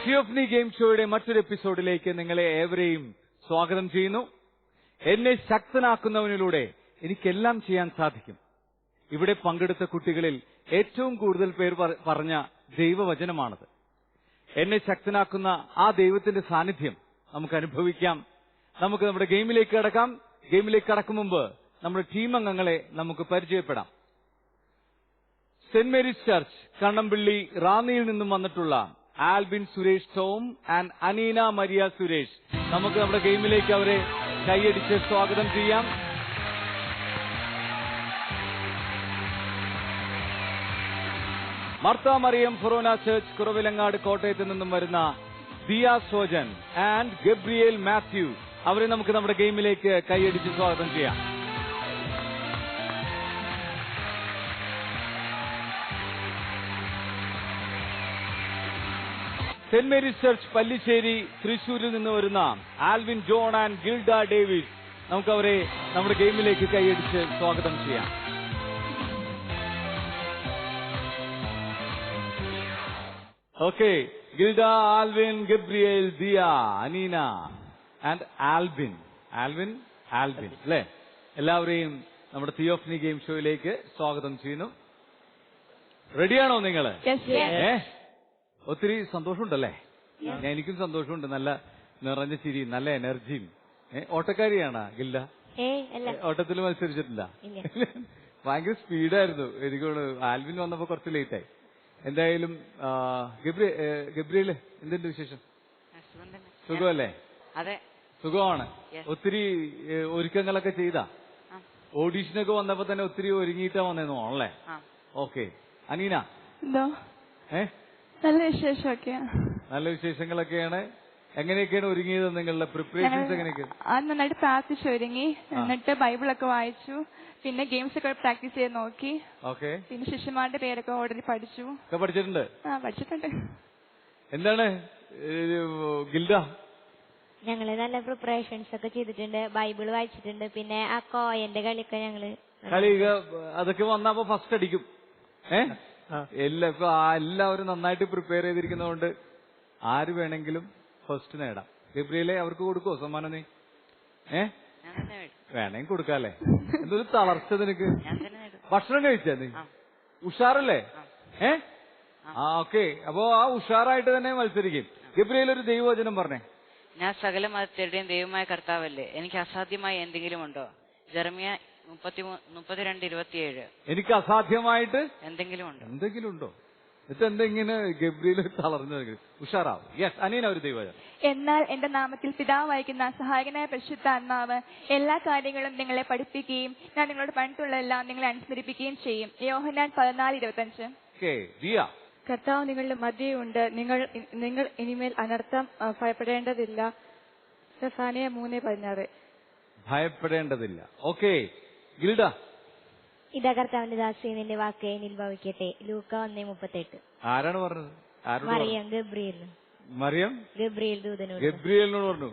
Theophany game ഷോയുടെ മറ്റൊരു എപ്പിസോഡിലേക്ക് നിങ്ങളെ ഏവരെയും സ്വാഗതം ചെയ്യുന്നു. എന്നെ ശക്തനാക്കുന്നവനിലൂടെ എനിക്കെല്ലാം ചെയ്യാൻ സാധിക്കും. ഇവിടെ പങ്കെടുത്ത കുട്ടികളിൽ ഏറ്റവും കൂടുതൽ പേർ പറഞ്ഞ ദൈവവചനമാണത്. എന്നെ ശക്തനാക്കുന്ന ആ ദൈവത്തിന്റെ സാന്നിധ്യം നമുക്ക് അനുഭവിക്കാം. നമുക്ക് നമ്മുടെ ഗെയിമിലേക്ക് കടക്കാം. ഗെയിമിലേക്ക് കടക്കും മുമ്പ് നമ്മുടെ ടീം അംഗങ്ങളെ നമുക്ക് പരിചയപ്പെടാം. സെന്റ് മേരീസ് ചർച്ച് കണ്ണമ്പള്ളി റാന്നിയിൽ നിന്നും വന്നിട്ടുള്ള Albin Suresh Tom and Aneena Maria Suresh. നമുക്ക് നമ്മുടെ ഗെയിമിലേക്ക് അവരെ കൈയടിച്ച് സ്വാഗതം ചെയ്യാം. മർത്ത മറിയം ഫൊറോന ചർച്ച് കുറവിലങ്ങാട് കോട്ടയത്ത് നിന്നും വരുന്ന ദിയ സോജൻ ആൻഡ് ഗബ്രിയേൽ മാത്യു. അവരെ നമുക്ക് നമ്മുടെ ഗെയിമിലേക്ക് കൈയടിച്ച് സ്വാഗതം ചെയ്യാം. സെന്റ് മേരീസ് ചർച്ച് പല്ലിശ്ശേരി തൃശൂരിൽ നിന്ന് വരുന്ന ആൽവിൻ ജോൺ ആൻഡ് ഗിൽഡ ഡേവിഡ്. നമുക്ക് അവരെ നമ്മുടെ ഗെയിമിലേക്ക് കൈയടിച്ച് സ്വാഗതം ചെയ്യാം. Okay, Gilda, Alvin, Gabriel, Diya, Aneena and Albin. ആൽവിൻ അല്ലേ? എല്ലാവരെയും നമ്മുടെ തിയോഫനി ഗെയിം ഷോയിലേക്ക് സ്വാഗതം ചെയ്യുന്നു. റെഡിയാണോ നിങ്ങള്? ഒത്തിരി സന്തോഷമുണ്ടല്ലേ? എനിക്കും സന്തോഷമുണ്ട്. നല്ല നിറഞ്ഞ ചിരിയും നല്ല എനർജിയും. ഓട്ടക്കാരിയാണ് ഗിൽഡ? ഓട്ടത്തിൽ മത്സരിച്ചിട്ടില്ല. ഭയങ്കര സ്പീഡായിരുന്നു. എനിക്ക് ആൽവിൻ വന്നപ്പോ കുറച്ച് ലേറ്റായി. എന്തായാലും ഗബ്രിയേല്, എന്തുണ്ട് വിശേഷം? സുഖമല്ലേ? സുഖമാണ്. ഒത്തിരി ഒരുക്കങ്ങളൊക്കെ ചെയ്താ? ഓഡീഷനൊക്കെ വന്നപ്പോ തന്നെ ഒത്തിരി ഒരുങ്ങിയിട്ടാ വന്നേന്നോ ആണല്ലേ? ഓക്കെ. അനീന? നല്ല വിശേഷമൊക്കെയാണ്. നല്ല വിശേഷങ്ങളൊക്കെയാണ്. എങ്ങനെയൊക്കെയാണ് ഒരുങ്ങിയത്? നിങ്ങളുടെ പ്രിപ്പറേഷൻസ് എങ്ങനെയൊക്കെയാണ്? നന്നായിട്ട് പ്രാർത്ഥിച്ചു ഒരുങ്ങി. എന്നിട്ട് ബൈബിളൊക്കെ വായിച്ചു. പിന്നെ ഗെയിംസ് ഒക്കെ പ്രാക്ടീസ് ചെയ്ത് നോക്കി. ഓക്കെ. പിന്നെ ശിഷ്യന്മാരുടെ പേരൊക്കെ ഓൾറെഡി പഠിച്ചു. പഠിച്ചിട്ടുണ്ട്? പഠിച്ചിട്ടുണ്ട്. എന്താണ് ഗിൽഡ? ഞങ്ങള് നല്ല പ്രിപ്പറേഷൻസ് ഒക്കെ ചെയ്തിട്ടുണ്ട്. ബൈബിൾ വായിച്ചിട്ടുണ്ട്. പിന്നെ ആ കോയന്റെ കളിയൊക്കെ അതൊക്കെ വന്നപ്പോ ഫസ്റ്റ് അടിക്കും. എല്ലാവരും നന്നായിട്ട് പ്രിപ്പയർ ചെയ്തിരിക്കുന്നതുകൊണ്ട് ആര് വേണമെങ്കിലും ഫസ്റ്റ് നേടാം. ഗബ്രിയേലെ, അവർക്ക് കൊടുക്കുവോ സമ്മാനം? നീ വേണമെങ്കിൽ കൊടുക്കാല്ലേ? എന്തൊരു തളർച്ച നിനക്ക്. ഭക്ഷണം കഴിച്ചാ നീ? ഉഷാറല്ലേ? ഓക്കെ. അപ്പോ ആ ഉഷാറായിട്ട് തന്നെ മത്സരിക്കും. ഗബ്രിയേൽ, ഒരു ദൈവവചനം പറഞ്ഞേ. ഞാൻ സകല മതസ്ഥരുടെയും ദൈവമായ കർത്താവല്ലേ, എനിക്ക് അസാധ്യമായി എന്തെങ്കിലും ഉണ്ടോ? ജെറമിയ 32:27. എനിക്ക് അസാധ്യമായിട്ട് എന്തെങ്കിലും ഉണ്ടോ? എന്നിട്ട് എന്തെങ്ങനെ ഗബ്രിയേൽ തളർന്നു? ഉഷാറാവും. യെസ്, അനീന, ഒരു ദൈവവചനം. എന്നാൽ എന്റെ നാമത്തിൽ പിതാവ് അയക്കുന്ന സഹായകനായ പരിശുദ്ധാത്മാവ് എല്ലാ കാര്യങ്ങളും നിങ്ങളെ പഠിപ്പിക്കുകയും ഞാൻ നിങ്ങളോട് പറഞ്ഞിട്ടുള്ളതെല്ലാം നിങ്ങളെ അനുസ്മരിപ്പിക്കുകയും ചെയ്യും. യോഹന്നാൻ 14:25. കർത്താവ് നിങ്ങളുടെ മധ്യയുണ്ട്, നിങ്ങൾ ഇനിമേൽ അനർത്ഥം ഭയപ്പെടേണ്ടതില്ല. സെഫാനിയ 3:16. ഭയപ്പെടേണ്ടതില്ല. ഓക്കെ. ഗിൽഡ? ഇതാ കർത്താവിന്റെ ദാസി, നിന്റെ വാക്ക് എന്നിൽ ഭവിക്കട്ടെ. ലൂക്ക 1:38. ആരാണ് പറഞ്ഞത്? മറിയം, ഗബ്രിയേൽ. മറിയം ഗബ്രിയേലിനോട് പറഞ്ഞു.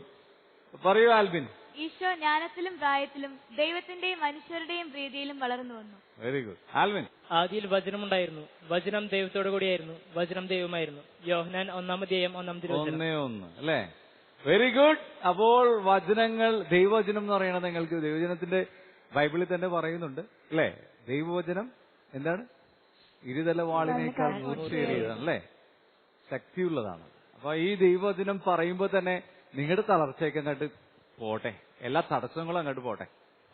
പറയൂ ആൽബിൻ. ഈശോ ജ്ഞാനത്തിലും പ്രായത്തിലും ദൈവത്തിന്റെയും മനുഷ്യരുടെയും പ്രീതിയിലും വളർന്നു വന്നു. Very good. ആൽവിൻ? ആദിയിൽ വചനമുണ്ടായിരുന്നു, വചനം ദൈവത്തോടു കൂടിയായിരുന്നു, വചനം ദൈവമായിരുന്നു. യോഹന്നാൻ 1:1 അല്ലേ? Very good. അപ്പോൾ വചനങ്ങൾ, ദൈവവചനം എന്ന് പറയുന്നത് നിങ്ങൾക്ക് ദൈവവചനത്തിന്റെ ബൈബിളിൽ തന്നെ പറയുന്നുണ്ട് അല്ലേ? ദൈവവചനം എന്താണ്? ഇരുതല വാളിനേക്കാൾ മൂർച്ചയേറിയതാണ് അല്ലേ? ശക്തിയുള്ളതാണ്. അപ്പൊ ഈ ദൈവവചനം പറയുമ്പോൾ തന്നെ നിങ്ങളുടെ തളർച്ചയൊക്കെ അങ്ങോട്ട് പോട്ടെ, എല്ലാ തടസ്സങ്ങളും അങ്ങോട്ട് പോട്ടെ.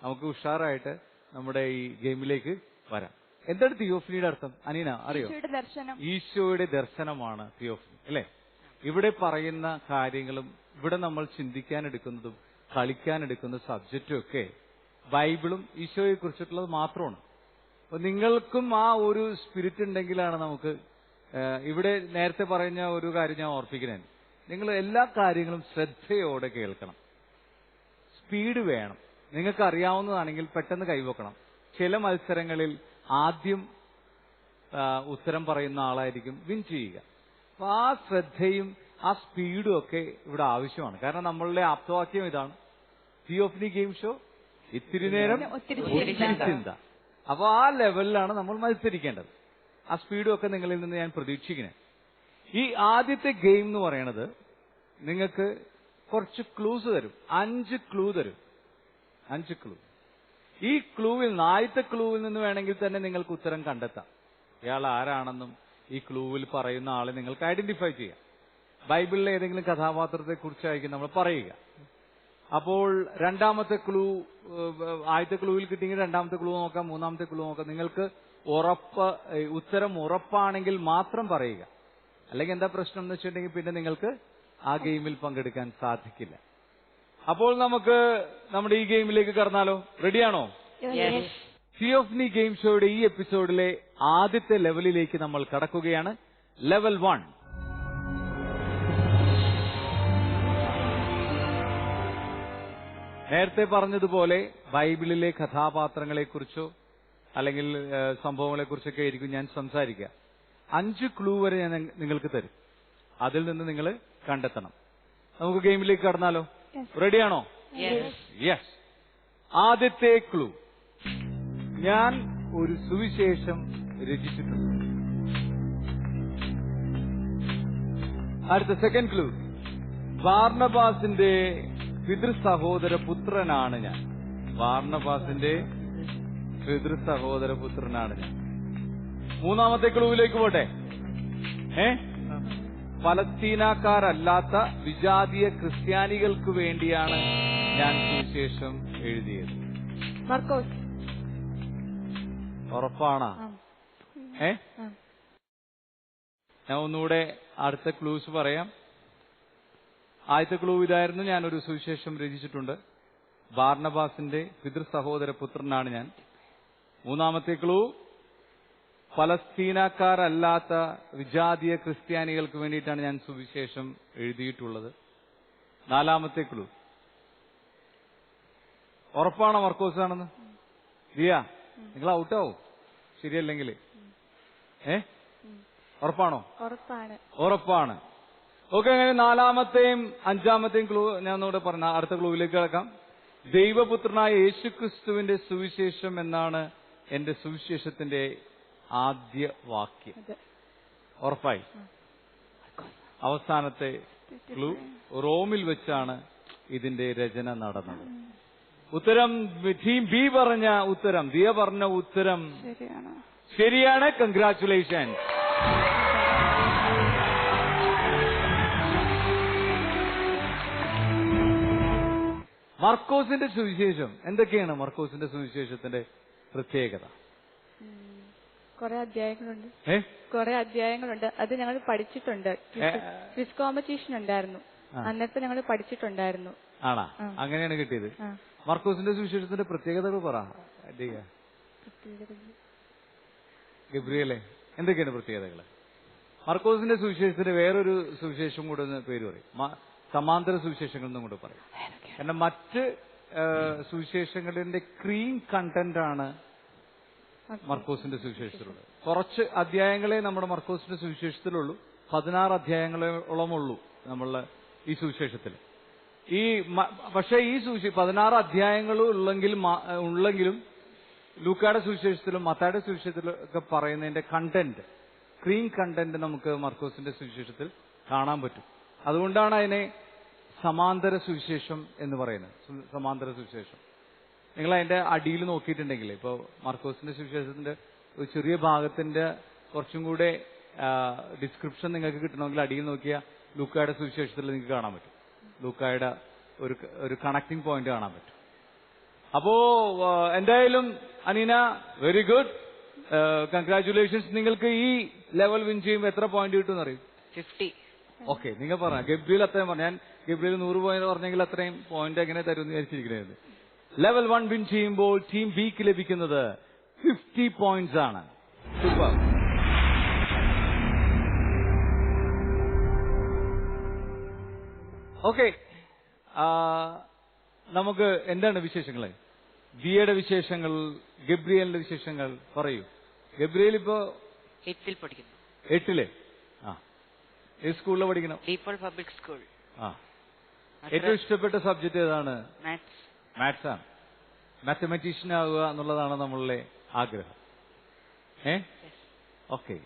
നമുക്ക് ഉഷാറായിട്ട് നമ്മുടെ ഈ ഗെയിമിലേക്ക് വരാം. എന്താണ് തിയോഫനിയുടെ അർത്ഥം? അനീന, അറിയോ? ഈശോയുടെ ദർശനമാണ് തിയോഫനി അല്ലേ? ഇവിടെ പറയുന്ന കാര്യങ്ങളും ഇവിടെ നമ്മൾ ചിന്തിക്കാനെടുക്കുന്നതും കളിക്കാനെടുക്കുന്ന സബ്ജക്റ്റും ഒക്കെ ബൈബിളും ഈശോയെ കുറിച്ചിട്ടുള്ളത് മാത്രമാണ്. അപ്പൊ നിങ്ങൾക്കും ആ ഒരു സ്പിരിറ്റ് ഉണ്ടെങ്കിലാണ് നമുക്ക് ഇവിടെ നേരത്തെ പറഞ്ഞ ഒരു കാര്യം ഞാൻ ഓർപ്പിക്കുന്നത്. നിങ്ങൾ എല്ലാ കാര്യങ്ങളും ശ്രദ്ധയോടെ കേൾക്കണം. സ്പീഡ് വേണം. നിങ്ങൾക്ക് അറിയാവുന്നതാണെങ്കിൽ പെട്ടെന്ന് കൈവക്കണം. ചില മത്സരങ്ങളിൽ ആദ്യം ഉത്തരം പറയുന്ന ആളായിരിക്കും വിൻ ചെയ്യുക. അപ്പൊ ആ ശ്രദ്ധയും ആ സ്പീഡും ഒക്കെ ഇവിടെ ആവശ്യമാണ്. കാരണം നമ്മളുടെ ആപ്തവാക്യം ഇതാണ്, തിയോഫനി ഗെയിം ഷോ ഇത്തിരി നേരം ഒത്തിരി ചിന്ത. അപ്പൊ ആ ലെവലിലാണ് നമ്മൾ മത്സരിക്കേണ്ടത്. ആ സ്പീഡും ഒക്കെ നിങ്ങളിൽ നിന്ന് ഞാൻ പ്രതീക്ഷിക്കുന്നത്. ഈ ആദ്യത്തെ ഗെയിം എന്ന് പറയണത് നിങ്ങൾക്ക് കുറച്ച് ക്ലൂസ് തരും. 5 ക്ലൂ തരും. 5 ക്ലൂ. ഈ ക്ലൂവിൽ ആദ്യത്തെ ക്ലൂവിൽ നിന്ന് വേണമെങ്കിൽ തന്നെ നിങ്ങൾക്ക് ഉത്തരം കണ്ടെത്താം. ഇയാൾ ആരാണെന്നും ഈ ക്ലൂവിൽ പറയുന്ന ആളെ നിങ്ങൾക്ക് ഐഡന്റിഫൈ ചെയ്യാം. ബൈബിളിലെ ഏതെങ്കിലും കഥാപാത്രത്തെ കുറിച്ചായിരിക്കും നമ്മൾ പറയുക. അപ്പോൾ രണ്ടാമത്തെ ക്ലൂ, ആദ്യത്തെ ക്ലൂവിൽ കിട്ടിയെങ്കിൽ രണ്ടാമത്തെ ക്ലൂ നോക്കാം, മൂന്നാമത്തെ ക്ലൂ നോക്കാം. നിങ്ങൾക്ക് ഉത്തരം ഉറപ്പാണെങ്കിൽ മാത്രം പറയുക. അല്ലെങ്കിൽ എന്താ പ്രശ്നം എന്ന് വെച്ചിട്ടുണ്ടെങ്കിൽ പിന്നെ നിങ്ങൾക്ക് ആ ഗെയിമിൽ പങ്കെടുക്കാൻ സാധിക്കില്ല. അപ്പോൾ നമുക്ക് നമ്മുടെ ഈ ഗെയിമിലേക്ക് കടന്നാലോ? റെഡിയാണോ? തിയോഫനി ഗെയിം ഷോയുടെ ഈ എപ്പിസോഡിലെ ആദ്യത്തെ ലെവലിലേക്ക് നമ്മൾ കടക്കുകയാണ്. ലെവൽ 1. നേരത്തെ പറഞ്ഞതുപോലെ ബൈബിളിലെ കഥാപാത്രങ്ങളെക്കുറിച്ചോ അല്ലെങ്കിൽ സംഭവങ്ങളെക്കുറിച്ചൊക്കെ ആയിരിക്കും ഞാൻ സംസാരിക്കുക. 5 ക്ലൂ വരെ ഞാൻ നിങ്ങൾക്ക് തരും. അതിൽ നിന്ന് നിങ്ങൾ കണ്ടെത്തണം. നമുക്ക് ഗെയിമിലേക്ക് കടന്നാലോ? റെഡിയാണോ? യെസ്. ആദ്യത്തെ ക്ലൂ, ഞാൻ ഒരു സുവിശേഷം രചിച്ചിട്ടുണ്ട്. അടുത്ത സെക്കൻഡ് ക്ലൂ, ബാർണബാസിന്റെ പിതൃ സഹോദര പുത്രനാണ് ഞാൻ. ബാർണബാസിന്റെ പിതൃ സഹോദര പുത്രനാണ് ഞാൻ. മൂന്നാമത്തെ ക്ലൂവിലേക്ക് പോട്ടെ. പലസ്തീനക്കാരല്ലാത്ത വിജാതീയ ക്രിസ്ത്യാനികൾക്ക് വേണ്ടിയാണ് ഞാൻ സുവിശേഷം എഴുതിയത്. മർക്കോസ്. ഉറപ്പാണോ? ഞാൻ ഒന്നുകൂടെ അടുത്ത ക്ലൂസ് പറയാം. ആദ്യത്തെ ക്ലൂ ഇതായിരുന്നു, ഞാനൊരു സുവിശേഷം രചിച്ചിട്ടുണ്ട്. ബാർണബാസിന്റെ പിതൃ സഹോദര പുത്രനാണ് ഞാൻ. മൂന്നാമത്തെ ക്ലൂ, പലസ്തീനക്കാരല്ലാത്ത വിജാതീയ ക്രിസ്ത്യാനികൾക്ക് വേണ്ടിയിട്ടാണ് ഞാൻ സുവിശേഷം എഴുതിയിട്ടുള്ളത്. നാലാമത്തെ ക്ലൂ, ഉറപ്പാണോ മർക്കോസ് ആണെന്ന്? ദിയ, നിങ്ങൾ ഔട്ടാവും ശരിയല്ലെങ്കിൽ. ഉറപ്പാണോ? ഉറപ്പാണ്. ഓക്കെ, അങ്ങനെ നാലാമത്തെയും അഞ്ചാമത്തെയും ക്ലൂ ഞാൻ ഒന്നുകൂടെ പറഞ്ഞ അടുത്ത ക്ലൂവിലേക്ക് കിടക്കാം. ദൈവപുത്രനായ യേശുക്രിസ്തുവിന്റെ സുവിശേഷം എന്നാണ് എന്റെ സുവിശേഷത്തിന്റെ ആദ്യ വാക്യം. ഉറപ്പായി. അവസാനത്തെ ക്ലൂ, റോമിൽ വെച്ചാണ് ഇതിന്റെ രചന നടന്നത്. ഉത്തരം ടീം ബി പറഞ്ഞ ഉത്തരം, ദിയ പറഞ്ഞ ഉത്തരം ശരിയാണ്. കൺഗ്രാറ്റുലേഷൻ. മർക്കോസിന്റെ സുവിശേഷം എന്തൊക്കെയാണ്? മർക്കോസിന്റെ സുവിശേഷത്തിന്റെ പ്രത്യേകത? കുറെ അധ്യായങ്ങളുണ്ട്. അത് ഞങ്ങൾ പഠിച്ചിട്ടുണ്ട്. ക്വിസ് കോമ്പറ്റീഷൻ ഉണ്ടായിരുന്നു, അന്നത്തെ ഞങ്ങൾ പഠിച്ചിട്ടുണ്ടായിരുന്നു. ആണാ? അങ്ങനെയാണ് കിട്ടിയത്. മർക്കോസിന്റെ സുവിശേഷത്തിന്റെ പ്രത്യേകതകൾ പറ ഗബ്രിയലെ. എന്തൊക്കെയാണ് പ്രത്യേകതകൾ? മർക്കോസിന്റെ സുവിശേഷത്തിന്റെ വേറൊരു സുവിശേഷം കൂടെ പേര് പറയും, സമാന്തര സുവിശേഷങ്ങൾ എന്നും കൂടെ പറയും. കാരണം മറ്റ് സുവിശേഷങ്ങളുടെ ക്രീം കണ്ടന്റ് ആണ് മർക്കോസിന്റെ സുവിശേഷത്തിലുള്ളത്. കുറച്ച് അധ്യായങ്ങളെ നമ്മുടെ മർക്കോസിന്റെ സുവിശേഷത്തിലുള്ളൂ. 16 അധ്യായങ്ങളോളമുള്ളൂ നമ്മളുടെ ഈ സുവിശേഷത്തിൽ. പക്ഷേ ഈ 16 അധ്യായങ്ങളും ഉള്ളെങ്കിലും ലൂക്കായുടെ സുവിശേഷത്തിലും മത്തായിയുടെ സുവിശേഷത്തിലും ഒക്കെ പറയുന്നതിന്റെ കണ്ടന്റ്, ക്രീം കണ്ടന്റ് നമുക്ക് മർക്കോസിന്റെ സുവിശേഷത്തിൽ കാണാൻ പറ്റും. അതുകൊണ്ടാണ് അതിനെ സമാന്തര സുവിശേഷം എന്ന് പറയുന്നത്. സമാന്തര സുവിശേഷം നിങ്ങൾ അതിന്റെ അടിയിൽ നോക്കിയിട്ടുണ്ടെങ്കിൽ, ഇപ്പോൾ മർക്കോസിന്റെ സുവിശേഷത്തിന്റെ ഒരു ചെറിയ ഭാഗത്തിന്റെ കുറച്ചും കൂടെ ഡിസ്ക്രിപ്ഷൻ നിങ്ങൾക്ക് കിട്ടണമെങ്കിൽ അടിയിൽ നോക്കിയാൽ ലൂക്കായുടെ സുവിശേഷത്തിൽ നിങ്ങൾക്ക് കാണാൻ പറ്റും. ലൂക്കായുടെ ഒരു കണക്ടിംഗ് പോയിന്റ് കാണാൻ പറ്റും. അപ്പോ എന്തായാലും അനീന, വെരി ഗുഡ്, കൺഗ്രാറ്റുലേഷൻസ്. നിങ്ങൾക്ക് ഈ ലെവൽ വിൻ ചെയ്യുമ്പോൾ എത്ര പോയിന്റ് കിട്ടുമെന്ന് അറിയും? 50. ഓക്കെ, നിങ്ങൾ പറഞ്ഞ ഗബ്രിയിൽ അത്രയും പറഞ്ഞു. ഞാൻ ഗബ്രിയിൽ 100 പോയിന്റ് പറഞ്ഞെങ്കിൽ അത്രയും പോയിന്റ് എങ്ങനെ തരുമെന്ന് വിചാരിച്ചിരിക്കുന്നത്. ലെവൽ 1 വിൻ ചെയ്യുമ്പോൾ ടീം ബിക്ക് ലഭിക്കുന്നത് 50 പോയിന്റ്സ് ആണ്. സൂപ്പർ. ഓക്കെ, നമുക്ക് എന്താണ് വിശേഷങ്ങൾ? ദിയയുടെ വിശേഷങ്ങൾ, ഗബ്രിയലിന്റെ വിശേഷങ്ങൾ പറയൂ. ഗബ്രിയൽ ഇപ്പോ 8ൽ പഠിക്കുന്നു. 8ല്? ഏത് സ്കൂളിൽ പഠിക്കണം? De Paul public school. ഏറ്റവും ഇഷ്ടപ്പെട്ട സബ്ജക്ട് ഏതാണ്? മാത്സ് ആണ്. മാത്തമാറ്റീഷ്യൻ ആവുക എന്നുള്ളതാണ് നമ്മളുടെ ആഗ്രഹം. ഓക്കെ,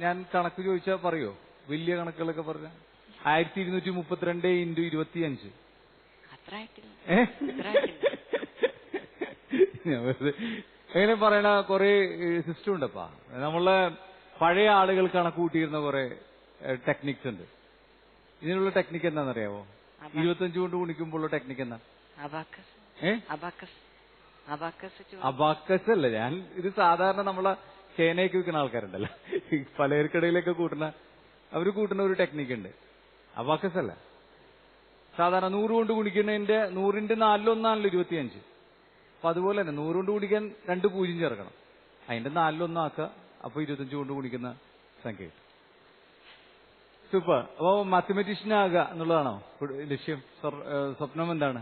ഞാൻ കണക്ക് ചോദിച്ചാൽ പറയോ? വലിയ കണക്കുകളൊക്കെ പറഞ്ഞ 1232 × 25. അത്ര ആയിട്ടില്ല. എങ്ങനെ പറയണ കുറെ സിസ്റ്റം ഉണ്ടപ്പാ. നമ്മളെ പഴയ ആളുകൾ കണക്ക് കൂട്ടിയിരുന്ന കുറെ ടെക്നിക്സ് ഉണ്ട്. ഇതിനുള്ള ടെക്നിക്ക് എന്താണെന്നറിയാവോ? 25 കൊണ്ട് ഗുണിക്കുമ്പോഴുള്ള ടെക്നിക്ക് എന്താ? അബാക്കസ് അല്ല. ഞാൻ ഇത് സാധാരണ നമ്മളെ ചേനയൊക്കെ വിൽക്കുന്ന ആൾക്കാരുണ്ടല്ലോ, പലചരക്കടയിലൊക്കെ അവര് കൂട്ടുന്ന ഒരു ടെക്നിക്ക് ഉണ്ട്. അബാക്കസ് അല്ല. സാധാരണ 100 കൊണ്ട് ഗുണിക്കുന്നതിന്റെ 100ന്റെ 4/1 25. അപ്പൊ അതുപോലെ തന്നെ 100 കൊണ്ട് ഗുണിക്കാൻ 2 0 ചേർക്കണം. അതിന്റെ 4/1 ആക്കുക. അപ്പൊ 25 കൊണ്ട് ഗുണിക്കുന്ന സംഖ്യ. സൂപ്പർ. അപ്പൊ മാത്തമാറ്റീഷ്യൻ ആകുക എന്നുള്ളതാണോ ലക്ഷ്യം? സ്വപ്നം എന്താണ്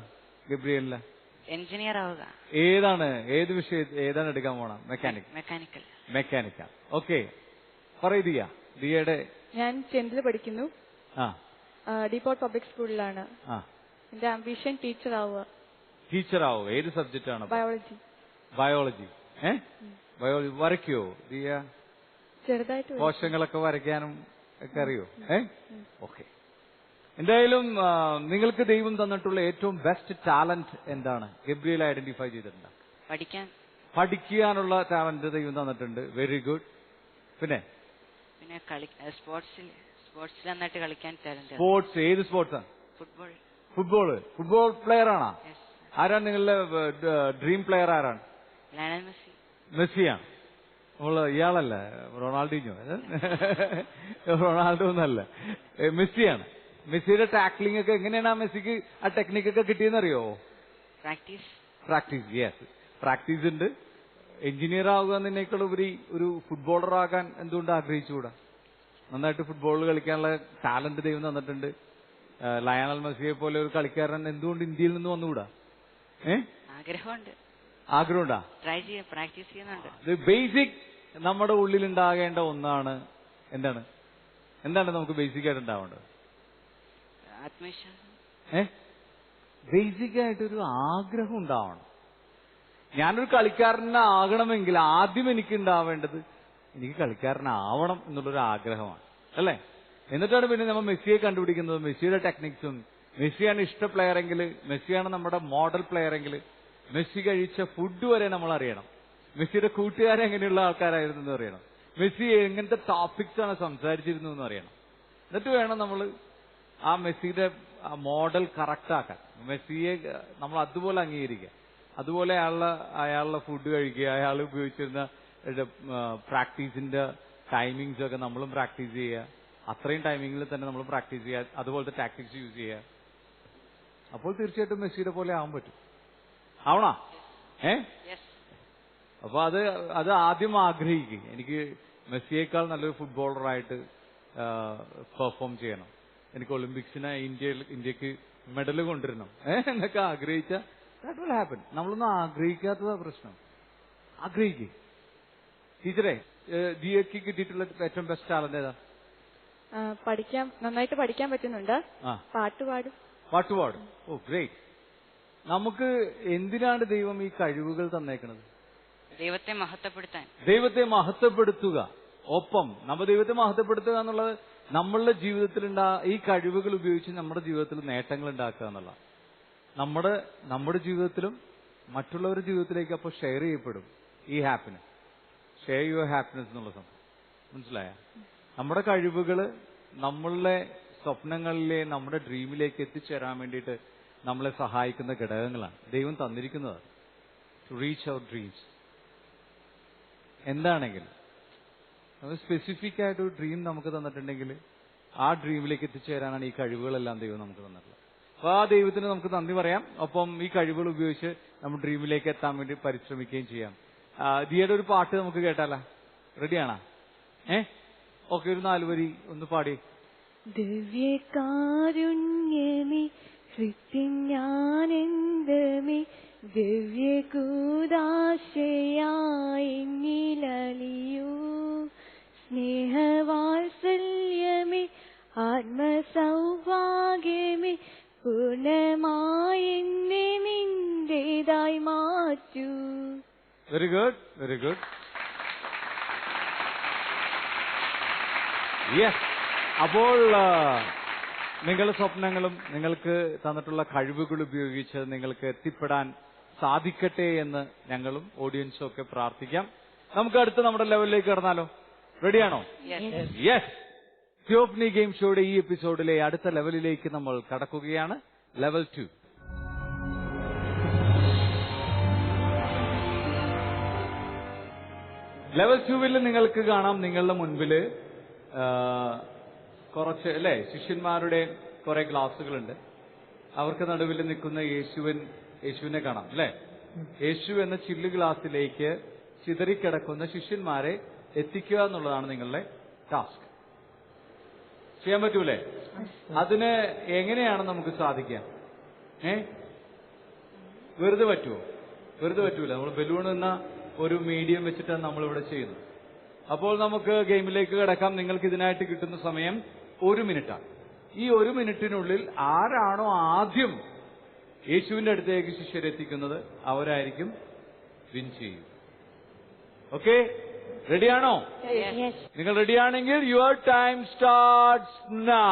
ഗബ്രിയലിന്? എഞ്ചിനീയർ ആവുക. ഏത് വിഷയം ഏതാണ് എടുക്കാൻ പോണം? മെക്കാനിക്കൽ. ഓക്കെ, പറയൂ ദിയയുടെ. ഞാൻ 10th പഠിക്കുന്നു. ഡീപോർട്ട് പബ്ലിക് സ്കൂളിലാണ്. എന്റെ ആംബിഷൻ ടീച്ചർ ആവുക. ഏത് സബ്ജക്റ്റ് ആണ്? ബയോളജി. ബയോളജി വരയ്ക്കോ ദിയ? ചെറുതായിട്ട്. കോശങ്ങളൊക്കെ വരയ്ക്കാനും ഒക്കെ അറിയോ? ഓക്കെ. എന്തായാലും നിങ്ങൾക്ക് ദൈവം തന്നിട്ടുള്ള ഏറ്റവും ബെസ്റ്റ് ടാലന്റ് എന്താണ്? ഗബ്രിയേൽ ഐഡന്റിഫൈ ചെയ്തിട്ടുണ്ട്. പഠിക്കാനുള്ള ടാലന്റ് ദൈവം തന്നിട്ടുണ്ട്. Very good. പിന്നെ സ്പോർട്സിൽ നന്നായിട്ട് കളിക്കാൻ ടാലന്റ്. സ്പോർട്സ് ഏത് സ്പോർട്സാണ്? ഫുട്ബോൾ പ്ലെയർ ആണോ? ആരാണ് നിങ്ങളുടെ ഡ്രീം പ്ലെയർ? ആരാണ്? മെസ്സിയാണ്. ഇയാളല്ല റൊണാൾഡീഞ്ഞോ? റൊണാൾഡോ എന്നല്ല, മെസ്സിയാണ്. മെസ്സിയുടെ ടാക്ലിംഗ് ഒക്കെ എങ്ങനെയാണ്? ആ മെസ്സിക്ക് ആ ടെക്നിക്കൊക്കെ കിട്ടിയെന്നറിയോ? പ്രാക്ടീസ്. യെസ്, പ്രാക്ടീസ് ഉണ്ട്. എഞ്ചിനീയർ ആവുക എന്നതിനേക്കാൾ ഉപരി ഒരു ഫുട്ബോളർ ആകാൻ എന്തുകൊണ്ട് ആഗ്രഹിച്ചുകൂടാ? നന്നായിട്ട് ഫുട്ബോൾ കളിക്കാനുള്ള ടാലന്റ് ദൈവം തന്നിട്ടുണ്ട്. ലയണൽ മെസ്സിയെ പോലെ ഒരു കളിക്കാരൻ എന്തുകൊണ്ട് ഇന്ത്യയിൽ നിന്ന് വന്നുകൂടാ? ആഗ്രഹമുണ്ടാ? പ്രാക്ടീസ് ചെയ്യുന്നുണ്ട്. ബേസിക് നമ്മുടെ ഉള്ളിൽ ഉണ്ടാകേണ്ട ഒന്നാണ്. എന്താണ് നമുക്ക് ബേസിക് ആയിട്ട് ഉണ്ടാവേണ്ടത്? ആത്മവിശ്വാസം. ബേസിക് ആയിട്ടൊരു ആഗ്രഹം ഉണ്ടാവണം. ഞാനൊരു കളിക്കാരനാകണമെങ്കിൽ ആദ്യം എനിക്ക് ഉണ്ടാവേണ്ടത് എനിക്ക് കളിക്കാരനാവണം എന്നുള്ളൊരു ആഗ്രഹമാണ്, അല്ലേ? എന്നിട്ടാണ് പിന്നെ നമ്മൾ മെസ്സിയെ കണ്ടുപിടിക്കുന്നത്. മെസ്സിയുടെ ടെക്നിക്സും, മെസ്സിയാണ് ഇഷ്ട പ്ലെയർ എങ്കിൽ, മെസ്സിയാണ് നമ്മുടെ മോഡൽ പ്ലെയർ എങ്കിൽ, മെസ്സി കഴിച്ച ഫുഡ് വരെ നമ്മൾ അറിയണം. മെസ്സിയുടെ കൂട്ടുകാരെ എങ്ങനെയുള്ള ആൾക്കാരായിരുന്നു എന്ന് അറിയണം. മെസ്സി എങ്ങനത്തെ ടോപ്പിക്സ് ആണ് സംസാരിച്ചിരുന്നു എന്ന് അറിയണം. എന്നിട്ട് വേണം നമ്മൾ ആ മെസ്സിയുടെ മോഡൽ കറക്റ്റ് ആക്കാൻ. മെസ്സിയെ നമ്മൾ അതുപോലെ അംഗീകരിക്കുക, അതുപോലെ അയാളുടെ ഫുഡ് കഴിക്കുക, അയാൾ ഉപയോഗിച്ചിരുന്ന പ്രാക്ടീസിന്റെ ടൈമിങ്സ് ഒക്കെ നമ്മളും പ്രാക്ടീസ് ചെയ്യുക. അത്രയും ടൈമിങ്ങിൽ തന്നെ നമ്മൾ പ്രാക്ടീസ് ചെയ്യുക, അതുപോലത്തെ ടാക്ടിക്സ് യൂസ് ചെയ്യുക. അപ്പോൾ തീർച്ചയായിട്ടും മെസ്സിയുടെ പോലെ ആവാൻ പറ്റും. ആവണോ? അപ്പൊ അത് ആദ്യം ആഗ്രഹിക്കുക. എനിക്ക് മെസ്സിയേക്കാൾ നല്ലൊരു ഫുട്ബോളറായിട്ട് പെർഫോം ചെയ്യണം, എനിക്ക് ഒളിമ്പിക്സിന് ഇന്ത്യക്ക് മെഡൽ കൊണ്ടുവരണം എന്നൊക്കെ ആഗ്രഹിച്ച ദാറ്റ് വിൽ ഹാപ്പൻ. നമ്മളൊന്നും ആഗ്രഹിക്കാത്തതാ പ്രശ്നം. ആഗ്രഹിക്കുക. ടീച്ചറെ, ദിയക്ക് കിട്ടിയിട്ടുള്ള ഏറ്റവും ബെസ്റ്റ് ടാലന്റ് ഏതാ? നന്നായിട്ട് പഠിക്കാൻ പറ്റുന്നുണ്ട്. പാട്ട് പാടും. ഓ ഗ്രേറ്റ്. നമുക്ക് എന്തിനാണ് ദൈവം ഈ കഴിവുകൾ തന്നേക്കുന്നത്? ദൈവത്തെ മഹത്വപ്പെടുത്തുക. ഒപ്പം നമ്മൾ ദൈവത്തെ മഹത്വപ്പെടുത്തുക എന്നുള്ളത് നമ്മളുടെ ജീവിതത്തിൽ ഈ കഴിവുകൾ ഉപയോഗിച്ച് നമ്മുടെ ജീവിതത്തിൽ നേട്ടങ്ങൾ ഉണ്ടാക്കുക എന്നുള്ള നമ്മുടെ ജീവിതത്തിലും മറ്റുള്ളവരുടെ ജീവിതത്തിലേക്ക് അപ്പോൾ ഷെയർ ചെയ്യപ്പെടും ഈ ഹാപ്പിനെസ്. ഷെയർ യുവർ ഹാപ്പിനെസ് എന്നുള്ള സംഭവം മനസ്സിലായ? നമ്മുടെ കഴിവുകൾ നമ്മളുടെ സ്വപ്നങ്ങളിലെ നമ്മുടെ ഡ്രീമിലേക്ക് എത്തിച്ചേരാൻ വേണ്ടിയിട്ട് നമ്മളെ സഹായിക്കുന്ന ഘടകങ്ങളാണ് ദൈവം തന്നിരിക്കുന്നത്. To reach our dreams. എന്താണെങ്കിലും സ്പെസിഫിക് ആയിട്ട് ഒരു ഡ്രീം നമുക്ക് തന്നിട്ടുണ്ടെങ്കിൽ ആ ഡ്രീമിലേക്ക് എത്തിച്ചേരാനാണ് ഈ കഴിവുകളെല്ലാം ദൈവം നമുക്ക് തന്നിട്ടുള്ളത്. അപ്പൊ ആ ദൈവത്തിന് നമുക്ക് നന്ദി പറയാം. ഒപ്പം ഈ കഴിവുകൾ ഉപയോഗിച്ച് നമ്മൾ ഡ്രീമിലേക്ക് എത്താൻ വേണ്ടി പരിശ്രമിക്കുകയും ചെയ്യാം. ദിയയുടെ ഒരു പാട്ട് നമുക്ക് കേട്ടാലോ? റെഡിയാണോ? ഓക്കെ, ഒരു 4 വരി ഒന്ന് പാടി. ദിവ്യകാരുണ്യമേ ഹൃത്തിജ്ഞാനന്ദമേ ദിവ്യകൂദാശയായിങ്ങിലലിയൂ സ്നേഹവാത്സല്യമേ ആത്മസൗഭാഗ്യമേ പൂർണ്ണമായി എന്നെ നിന്റേതായി മാറ്റൂ. Very good, very good. Yes. അപ്പോൾ നിങ്ങളുടെ സ്വപ്നങ്ങളും നിങ്ങൾക്ക് തന്നിട്ടുള്ള കഴിവുകൾ ഉപയോഗിച്ച് നിങ്ങൾക്ക് എത്തിപ്പെടാൻ സാധിക്കട്ടെ എന്ന് ഞങ്ങളും ഓഡിയൻസും ഒക്കെ പ്രാർത്ഥിക്കാം. നമുക്ക് അടുത്ത നമ്മുടെ ലെവലിലേക്ക് കടന്നാലോ? റെഡിയാണോ? യെസ്. തിയോഫനി ഗെയിം ഷോയുടെ ഈ എപ്പിസോഡിലെ അടുത്ത ലെവലിലേക്ക് നമ്മൾ കടക്കുകയാണ്. ലെവൽ 2. ലെവൽ 2-ൽ നിങ്ങൾക്ക് കാണാം, നിങ്ങളുടെ മുൻപില് കുറച്ച് അല്ലെ ശിഷ്യന്മാരുടെ കുറെ ഗ്ലാസുകളുണ്ട്. അവർക്ക് നടുവിൽ നിൽക്കുന്ന യേശുവിനെ കാണാം അല്ലെ. യേശു എന്ന ചില്ല് ഗ്ലാസിലേക്ക് ചിതറിക്കിടക്കുന്ന ശിഷ്യന്മാരെ എത്തിക്കുക എന്നുള്ളതാണ് നിങ്ങളുടെ ടാസ്ക്. ചെയ്യാൻ പറ്റൂലേ? അതിന് എങ്ങനെയാണ് നമുക്ക് സാധിക്കുക? വെറുതെ പറ്റുമോ? വെറുതെ പറ്റൂല. നമ്മൾ ബലൂൺ എന്ന ഒരു മീഡിയം വെച്ചിട്ടാണ് നമ്മളിവിടെ ചെയ്യുന്നത്. അപ്പോൾ നമുക്ക് ഗെയിമിലേക്ക് കിടക്കാം. നിങ്ങൾക്ക് ഇതിനായിട്ട് കിട്ടുന്ന സമയം 1 മിനിറ്റാണ്. ഈ 1 മിനിറ്റിനുള്ളിൽ ആരാണോ ആദ്യം യേശുവിന്റെ അടുത്തേക്ക് ശിഷ്യരെത്തിക്കുന്നത് അവരായിരിക്കും വിൻ ചെയ്യും. ഓക്കെ, റെഡിയാണോ? നിങ്ങൾ റെഡിയാണെങ്കിൽ യുവർ ടൈം സ്റ്റാർട്ട്സ് നൗ.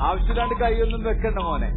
ആവശ്യമില്ലാണ്ട് കൈയൊന്നും വെക്കണ്ട മോനെ.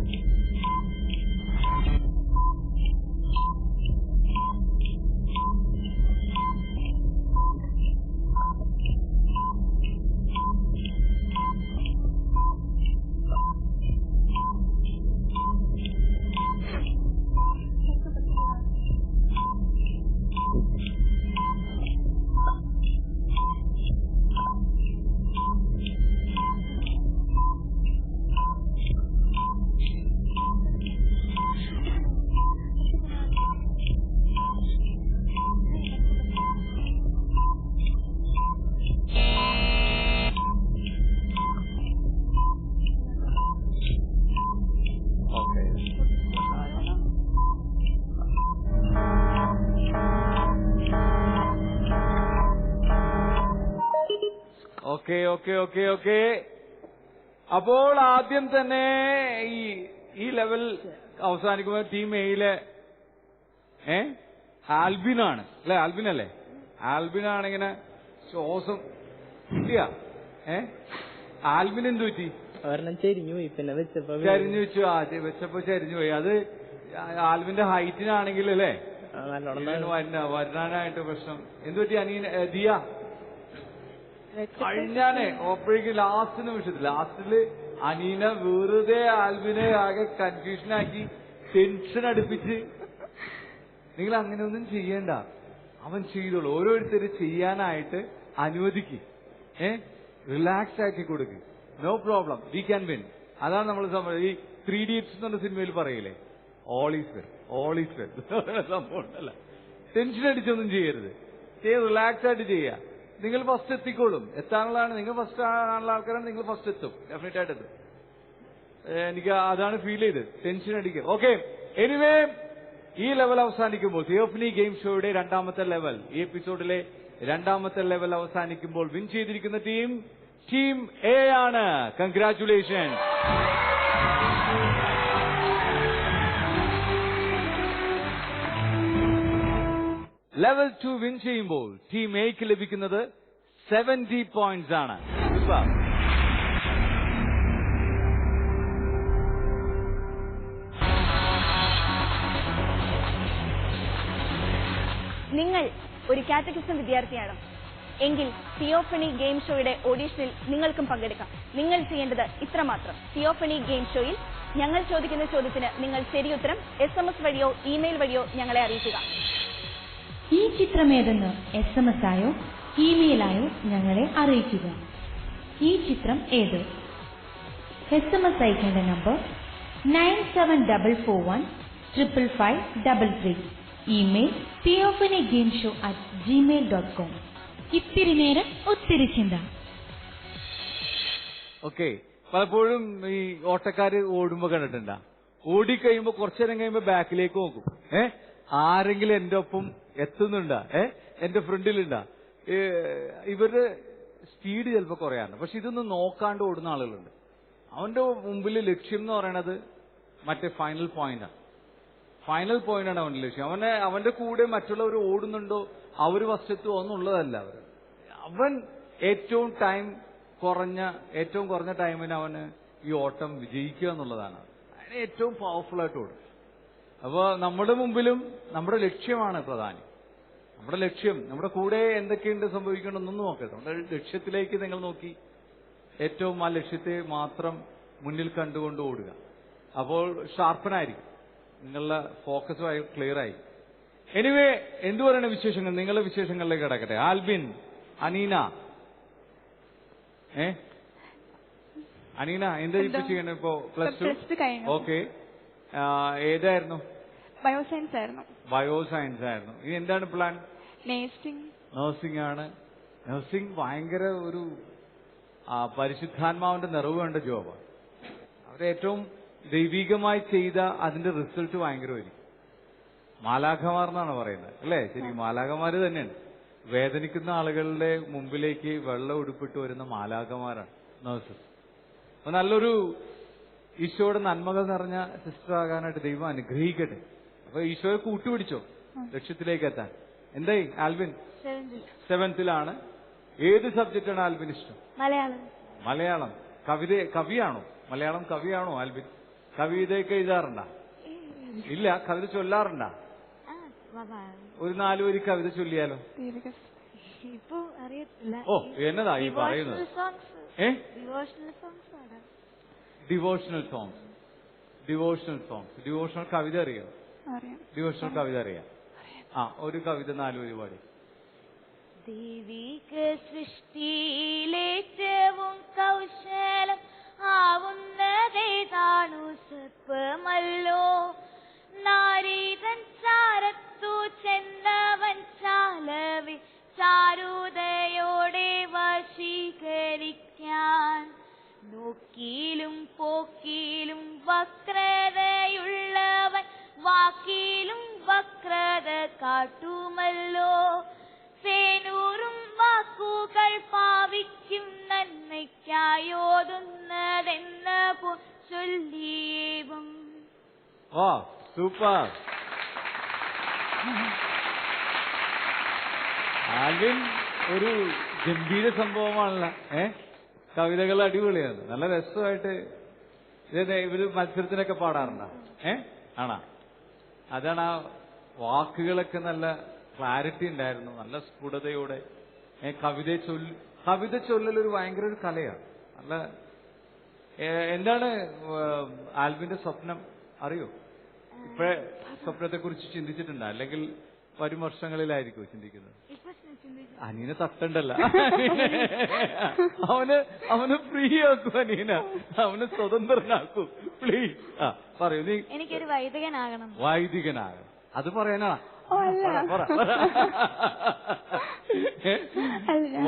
ഓക്കെ. അപ്പോൾ ആദ്യം തന്നെ ഈ ലെവൽ അവസാനിക്കുമ്പോൾ ടീം എയിലെ ആൽബിനാണ് അല്ലെ? ആൽബിനല്ലേ? ആൽബിനാണിങ്ങനെ ശ്വാസം കിട്ടിയ ആൽബിൻ എന്ത് പറ്റി? ചെരിഞ്ഞു പോയി. പിന്നെ ചരിഞ്ഞു വെച്ചു. വെച്ചപ്പോ ചരിഞ്ഞു പോയി. അത് ആൽബിന്റെ ഹൈറ്റിനാണെങ്കിൽ അല്ലേ വരാനായിട്ട് പ്രശ്നം. എന്ത് പറ്റി അനീന ദിയ? കഴിഞ്ഞാനേ അപ്പോഴേക്ക് ലാസ്റ്റ് നിമിഷത്തിൽ ലാസ്റ്റില് അനീന വെറുതെ ആൽബിനെ ആകെ കൺഫ്യൂഷനാക്കി ടെൻഷൻ അടുപ്പിച്ച്. നിങ്ങൾ അങ്ങനെയൊന്നും ചെയ്യേണ്ട. അവൻ ചെയ്തോളൂ. ഓരോരുത്തര് ചെയ്യാനായിട്ട് അനുവദിക്ക്. റിലാക്സ് ആക്കി കൊടുക്ക്. No problem, we can win. അതാണ് നമ്മൾ ഈ 3 Idiots എന്നുള്ള സിനിമയിൽ പറയില്ലേ, all is well, all is well. സംഭവം ഉണ്ടല്ല. ടെൻഷൻ അടിച്ചൊന്നും ചെയ്യരുത്. റിലാക്സ് ആയിട്ട് ചെയ്യുക. നിങ്ങൾ ഫസ്റ്റ് എത്തിക്കോളും. എത്താനുള്ളതാണ്. നിങ്ങൾ ഫസ്റ്റ് ആണുള്ള ആൾക്കാരാണ്. നിങ്ങൾ ഫസ്റ്റ് എത്തും, ഡെഫിനറ്റ് ആയിട്ട് എത്തും. എനിക്ക് അതാണ് ഫീൽ ചെയ്ത്. ടെൻഷൻ അടിക്കുക. ഓക്കെ, എനിവേ ഈ ലെവൽ അവസാനിക്കുമ്പോൾ തിയോഫനി ഗെയിം ഷോയുടെ 2ാമത്തെ ലെവൽ, ഈ എപ്പിസോഡിലെ 2ാമത്തെ ലെവൽ അവസാനിക്കുമ്പോൾ വിൻ ചെയ്തിരിക്കുന്ന ടീം എ ആണ്. കൺഗ്രാറ്റുലേഷൻ. ലെവൽ 2 വിൻ ചെയ്യുമ്പോൾ ടീം എക്ക് ലഭിക്കുന്നത് 70 പോയിന്റ്സ് ആണ്. നിങ്ങൾ ഒരു കാറ്റഗിസം വിദ്യാർത്ഥിയാണ് എങ്കിൽ തിയോഫനി ഗെയിം ഷോയുടെ ഓഡീഷനിൽ നിങ്ങൾക്കും പങ്കെടുക്കാം. നിങ്ങൾ ചെയ്യേണ്ടത് ഇത്രമാത്രം. തിയോഫനി ഗെയിം ഷോയിൽ ഞങ്ങൾ ചോദിക്കുന്ന ചോദ്യത്തിന് നിങ്ങൾ ശരിയുത്തരം SMS വഴിയോ ഇമെയിൽ വഴിയോ ഞങ്ങളെ അറിയിക്കുക. ഈ ചിത്രമേതെന്ന് SMS ആയോ ഇമെയിലായോ ഞങ്ങളെ അറിയിക്കുക. ഈ ചിത്രം ഏത്? SMS അയക്കേണ്ട നമ്പർ 9744155533. Email theophanygameshow@gmail.com. ഇത്തിരി നേരം ഒത്തിരി ചിന്ത. ഓക്കെ, പലപ്പോഴും ഈ ഓട്ടക്കാര് ഓടുമ്പോ കണ്ടിട്ടുണ്ടാ, ഓടിക്കഴിയുമ്പോ കുറച്ചു നേരം കഴിയുമ്പോ ബാക്കിലേക്ക് നോക്കും. ആരെങ്കിലും എന്റെ ഒപ്പം എത്തുന്നുണ്ടാ, എന്റെ ഫ്രണ്ടിലുണ്ടാ. ഇവരുടെ സ്പീഡ് ചിലപ്പോ കുറയാറുണ്ട്. പക്ഷെ ഇതൊന്നും നോക്കാണ്ട് ഓടുന്ന ആളുകളുണ്ട്. അവന്റെ മുമ്പിൽ ലക്ഷ്യം എന്ന് പറയണത് മറ്റേ ഫൈനൽ പോയിന്റാണ്. ഫൈനൽ പോയിന്റ് ആണ് അവന്റെ ലക്ഷ്യം. അവന്റെ കൂടെ മറ്റുള്ളവർ ഓടുന്നുണ്ടോ, അവര് വസ്തുത്വം ഒന്നുള്ളതല്ല. അവൻ ഏറ്റവും കുറഞ്ഞ ടൈമിന് അവന് ഈ ഓട്ടം വിജയിക്കുക എന്നുള്ളതാണ്. അതിന് ഏറ്റവും പവർഫുൾ ആയിട്ട് ഓടും. അപ്പൊ നമ്മുടെ മുമ്പിലും നമ്മുടെ ലക്ഷ്യമാണ് പ്രധാനം. നമ്മുടെ ലക്ഷ്യം, നമ്മുടെ കൂടെ എന്തൊക്കെയുണ്ട് സംഭവിക്കണമെന്നൊന്നും നോക്കരുത്. നമ്മുടെ ലക്ഷ്യത്തിലേക്ക് നിങ്ങൾ നോക്കി ഏറ്റവും ആ ലക്ഷ്യത്തെ മാത്രം മുന്നിൽ കണ്ടുകൊണ്ട് ഓടുക. അപ്പോൾ ഷാർപ്പനായിരിക്കും, നിങ്ങളുടെ ഫോക്കസ് ക്ലിയർ ആയി. എനിവേ, എന്തു പറയുന്ന വിശേഷങ്ങൾ, നിങ്ങളുടെ വിശേഷങ്ങളിലേക്ക് കിടക്കട്ടെ. ആൽബിൻ, അനീന, അനീന എന്താ ഇപ്പൊ ചെയ്യണേ ഇപ്പോ? Plus two. ഓക്കെ, ഏതായിരുന്നു? ബയോസയൻസ് ആയിരുന്നു. ബയോസയൻസ് ആയിരുന്നു. ഇനി എന്താണ് പ്ലാൻ? നഴ്സിംഗ് ആണ്. നഴ്സിംഗ് ഭയങ്കര ഒരു പരിശുദ്ധാത്മാവിന്റെ നിറവ് വേണ്ട ജോബാണ്. അവരേറ്റവും ദൈവികമായി ചെയ്ത അതിന്റെ റിസൾട്ട് ഭയങ്കരമായിരിക്കും. മാലാഖമാർ എന്നാണ് പറയുന്നത്, അല്ലേ? ശരി, മാലാഖമാര് തന്നെയാണ്. വേദനിക്കുന്ന ആളുകളുടെ മുമ്പിലേക്ക് വെള്ളം ഉടുപ്പിട്ട് വരുന്ന മാലാഖമാരാണ് നഴ്സസ്. അപ്പൊ നല്ലൊരു ഈശോയുടെ നന്മകൾ നിറഞ്ഞ സിസ്റ്റർ ആകാനായിട്ട് ദൈവം അനുഗ്രഹിക്കട്ടെ. അപ്പൊ ഈശോയെ കൂട്ടുപിടിച്ചോ ലക്ഷ്യത്തിലേക്ക് എത്താൻ. എന്തായി ആൽവിൻ? 7th ഏത് സബ്ജക്റ്റാണ് ആൽവിൻ ഇഷ്ടം? മലയാളം. കവിയാണോ? മലയാളം കവിയാണോ ആൽവിൻ? കവിതയൊക്കെ എഴുതാറുണ്ടാ? ഇല്ല. കവിത ചൊല്ലാറുണ്ടാ? ഒരു 4 വരി കവിത ചൊല്ലിയാലോ? ഇപ്പൊ അറിയത്തില്ല. ഓ, എന്നതാ ഈ പറയുന്നത്? Devotional songs. ഡിവോഷണൽ കവിത അറിയാം? ഡിവോഷണൽ കവിത അറിയാം. ഒരു കവിത 4 വരി പാടി. ദൈവിക സൃഷ്ടിയിലേറ്റവും കൗശലം ആവുന്നതേതാണു സത്വമല്ലോ. നാരീതൻ ചാരത്തു ചെന്നവൻ ചാലവി ചാരുതയോടെ വശീകരിക്കാൻ. നോക്കിയിലും പോക്കിയിലും വക്രതയുള്ളവൻ വാക്കിലും വക്രത കാട്ടുമല്ലോ. തേനൂറും വാക്കുകൾ പാവിക്കും നന്മയ്ക്കായോതുന്നതെന്ന ചൊല്ലിയേവും. സൂപ്പർ. ആൽവിൻ ഒരു ഗംഭീര സംഭവമാണല്ലോ. കവിതകൾ അടിപൊളിയാണ്, നല്ല രസമായിട്ട്. ഇവര് മത്സരത്തിനൊക്കെ പാടാറുണ്ടോ? ആണോ? അതാണ് ആ വാക്കുകളൊക്കെ നല്ല ക്ലാരിറ്റി ഉണ്ടായിരുന്നു, നല്ല സ്ഫുടതയോടെ. കവിത ചൊല്ലലൊരു ഭയങ്കര ഒരു കലയാണ്. നല്ല എന്താണ് ആൽവിന്റെ സ്വപ്നം അറിയോ? ഇപ്പോഴേ സ്വപ്നത്തെ കുറിച്ച് ചിന്തിച്ചിട്ടുണ്ടോ? അല്ലെങ്കിൽ വരും വർഷങ്ങളിലായിരിക്കും ചിന്തിക്കുന്നത്? അനീന തട്ടണ്ടല്ല, അവന് ഫ്രീ ആക്കൂ അനീന, അവന് സ്വതന്ത്രനാക്കൂ പ്ലീസ്. പറയൂ. നീ എനിക്കൊരു വൈദികനാകണം. അത് പറയാനാ?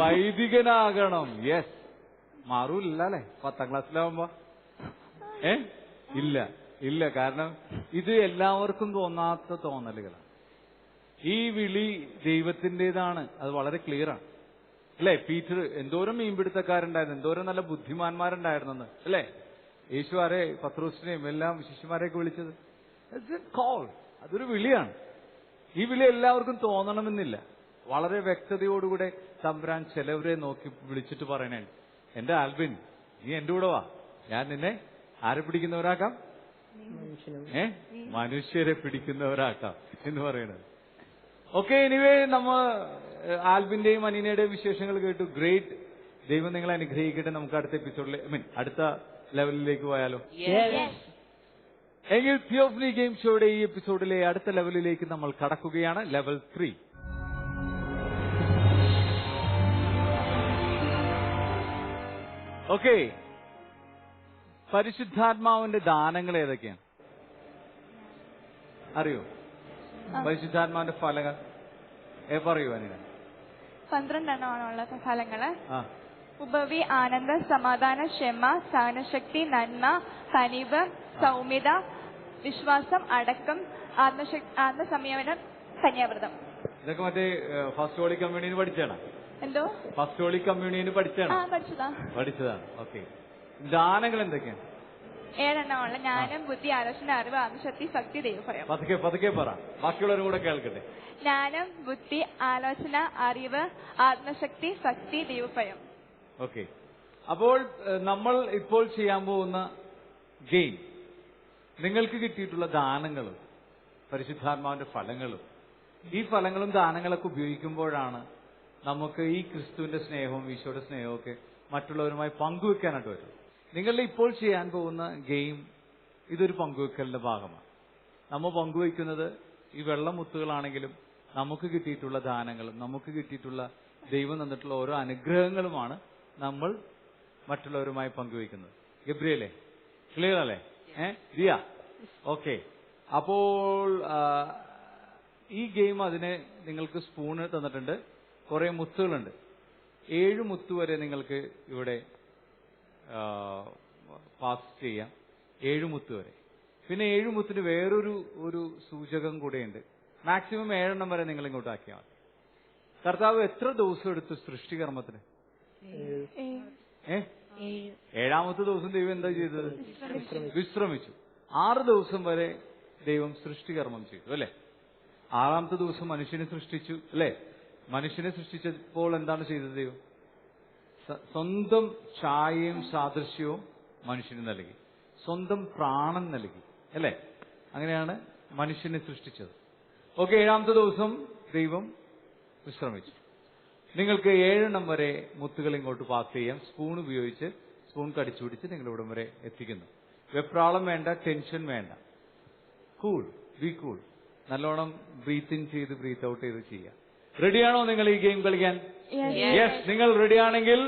വൈദികനാകണം. യെസ്. മാറൂല്ല അല്ലെ 10ാം ക്ലാസ്സിലാവുമ്പോ? ഇല്ല. കാരണം ഇത് എല്ലാവർക്കും തോന്നാത്ത തോന്നലുകളാണ്. ഈ വിളി ദൈവത്തിൻ്റെതാണ്, അത് വളരെ ക്ലിയർ ആണ്, അല്ലെ? പീറ്റർ എന്തോരം മീൻപിടുത്തക്കാരുണ്ടായിരുന്നു, എന്തോരം നല്ല ബുദ്ധിമാന്മാരുണ്ടായിരുന്നെന്ന്, അല്ലെ? യേശു ആരെ? പത്രോസിനെയും എല്ലാം ശിഷ്യന്മാരെയൊക്കെ വിളിച്ചത് കോൾ. അതൊരു വിളിയാണ്. ഈ വിളി എല്ലാവർക്കും തോന്നണമെന്നില്ല. വളരെ വ്യക്തതയോടുകൂടെ തമ്പുരാൻ ചിലവരെ നോക്കി വിളിച്ചിട്ട് പറയണേ, എന്റെ ആൽബിൻ, നീ എന്റെ കൂടെ വാ, ഞാൻ നിന്നെ ആരെ പിടിക്കുന്നവരാക്കാം? മനുഷ്യരെ പിടിക്കുന്നവരാക്കാം എന്ന് പറയണത്. ഓക്കെ, എനിവേ നമ്മ ആൽബിന്റെയും അനീനയുടെയും വിശേഷങ്ങൾ കേട്ടു. ഗ്രേറ്റ്. ദൈവം നിങ്ങളെ അനുഗ്രഹിക്കട്ടെ. നമുക്ക് അടുത്ത എപ്പിസോഡിൽ അടുത്ത ലെവലിലേക്ക് പോയാലോ? എങ്കിൽ തിയോഫനി ഗെയിം ഷോയുടെ ഈ എപ്പിസോഡിലെ അടുത്ത ലെവലിലേക്ക് നമ്മൾ കടക്കുകയാണ്. ലെവൽ 3. ഓക്കെ, പരിശുദ്ധാത്മാവിന്റെ ദാനങ്ങൾ ഏതൊക്കെയാണ് അറിയോ? പരിശുദ്ധാത്മാവിന്റെ ഫലങ്ങൾ പറയൂ അനില. 12 എണ്ണമാണുള്ള ഫലങ്ങള്. ഉപവി, ആനന്ദ, സമാധാന, ക്ഷമ, സഹനശക്തി, നന്മ, കനിവ്, സൗമ്യത, വിശ്വാസം, അടക്കം, ആത്മസംയമനം, കന്യാവ്രതം. ഇതൊക്കെ മറ്റേ ഫസ്റ്റ് ഹോളി കമ്മ്യൂണിയന് പഠിച്ചാണ്? എന്തോ ഫസ്റ്റ് ഹോളി കമ്മ്യൂണിയന് പഠിച്ചാണ്? പഠിച്ചതാണ്. ഓക്കെ. ദാനങ്ങൾ എന്തൊക്കെയാണ്? ഏഴെണ്ണമുള്ള ജ്ഞാനം, ബുദ്ധി, ആലോചന, അറിവ്, ആത്മശക്തി, ഭക്തി, ദൈവഭയം. പതുക്കെ പറ, ബാക്കിയുള്ളവരും കൂടെ കേൾക്കട്ടെ. ജ്ഞാനം, ബുദ്ധി, ആലോചന, അറിവ്, ആത്മശക്തി, ഭക്തി, ദൈവഭയം. ഓക്കെ. അപ്പോൾ നമ്മൾ ഇപ്പോൾ ചെയ്യാൻ പോകുന്ന ഗെയിം, നിങ്ങൾക്ക് കിട്ടിയിട്ടുള്ള ദാനങ്ങളും പരിശുദ്ധാത്മാവിന്റെ ഫലങ്ങളും, ഈ ഫലങ്ങളും ദാനങ്ങളൊക്കെ ഉപയോഗിക്കുമ്പോഴാണ് നമുക്ക് ഈ ക്രിസ്തുവിന്റെ സ്നേഹവും ഈശോയുടെ സ്നേഹവും ഒക്കെ മറ്റുള്ളവരുമായി പങ്കുവെക്കാനായിട്ട് വരും. നിങ്ങളുടെ ഇപ്പോൾ ചെയ്യാൻ പോകുന്ന ഗെയിം ഇതൊരു പങ്കുവെക്കലിന്റെ ഭാഗമാണ്. നമ്മൾ പങ്കുവെക്കുന്നത് ഈ വെള്ളമുത്തുകളാണെങ്കിലും നമുക്ക് കിട്ടിയിട്ടുള്ള ദാനങ്ങളും നമുക്ക് കിട്ടിയിട്ടുള്ള ദൈവം തന്നിട്ടുള്ള ഓരോ അനുഗ്രഹങ്ങളുമാണ് നമ്മൾ മറ്റുള്ളവരുമായി പങ്കുവെക്കുന്നത്. ഗബ്രിയലേ, ക്ലിയർ അല്ലേ? ദിയ, ഓക്കെ. അപ്പോൾ ഈ ഗെയിം അതിന് നിങ്ങൾക്ക് സ്പൂണ് തന്നിട്ടുണ്ട്, കുറെ മുത്തുകളുണ്ട്. 7 മുത്ത് വരെ നിങ്ങൾക്ക് ഇവിടെ പാസ് ചെയ്യാം. 7 മുത്ത് വരെ. പിന്നെ 7 മുത്തിന് വേറൊരു സൂചകം കൂടെയുണ്ട്. മാക്സിമം 7 എണ്ണം വരെ നിങ്ങൾ ഇങ്ങോട്ട് ആക്കിയാൽ മതി. കർത്താവ് എത്ര ദിവസം എടുത്തു സൃഷ്ടികർമ്മത്തിന്? 7ാമത്തെ ദിവസം ദൈവം എന്താ ചെയ്തത്? വിശ്രമിച്ചു. 6 ദിവസം വരെ ദൈവം സൃഷ്ടികർമ്മം ചെയ്തു, അല്ലെ? 6ാമത്തെ ദിവസം മനുഷ്യനെ സൃഷ്ടിച്ചു, അല്ലെ? മനുഷ്യനെ സൃഷ്ടിച്ചപ്പോൾ എന്താണ് ചെയ്തത് ദൈവം? സ്വന്തം ഛായയും സാദൃശ്യവും മനുഷ്യന് നൽകി, സ്വന്തം പ്രാണൻ നൽകി, അല്ലെ? അങ്ങനെയാണ് മനുഷ്യനെ സൃഷ്ടിച്ചത്. ഓക്കെ. 7ാമത്തെ ദിവസം ദൈവം വിശ്രമിച്ചു. നിങ്ങൾക്ക് 7 എണ്ണം വരെ മുത്തുകൾ ഇങ്ങോട്ട് പാസ് ചെയ്യാം. സ്പൂൺ ഉപയോഗിച്ച് സ്പൂൺ കടിച്ചു പിടിച്ച് നിങ്ങൾ ഇവിടം വരെ എത്തിക്കുന്നു. വെപ്രാളം വേണ്ട, ടെൻഷൻ വേണ്ട. Cool, B cool. നല്ലോണം ബ്രീത്ത് ഇൻ ചെയ്ത് ബ്രീത്ത് ഔട്ട് ചെയ്ത് ചെയ്യാം. റെഡിയാണോ നിങ്ങൾ ഈ ഗെയിം കളിക്കാൻ? യെസ്. നിങ്ങൾ റെഡിയാണെങ്കിൽ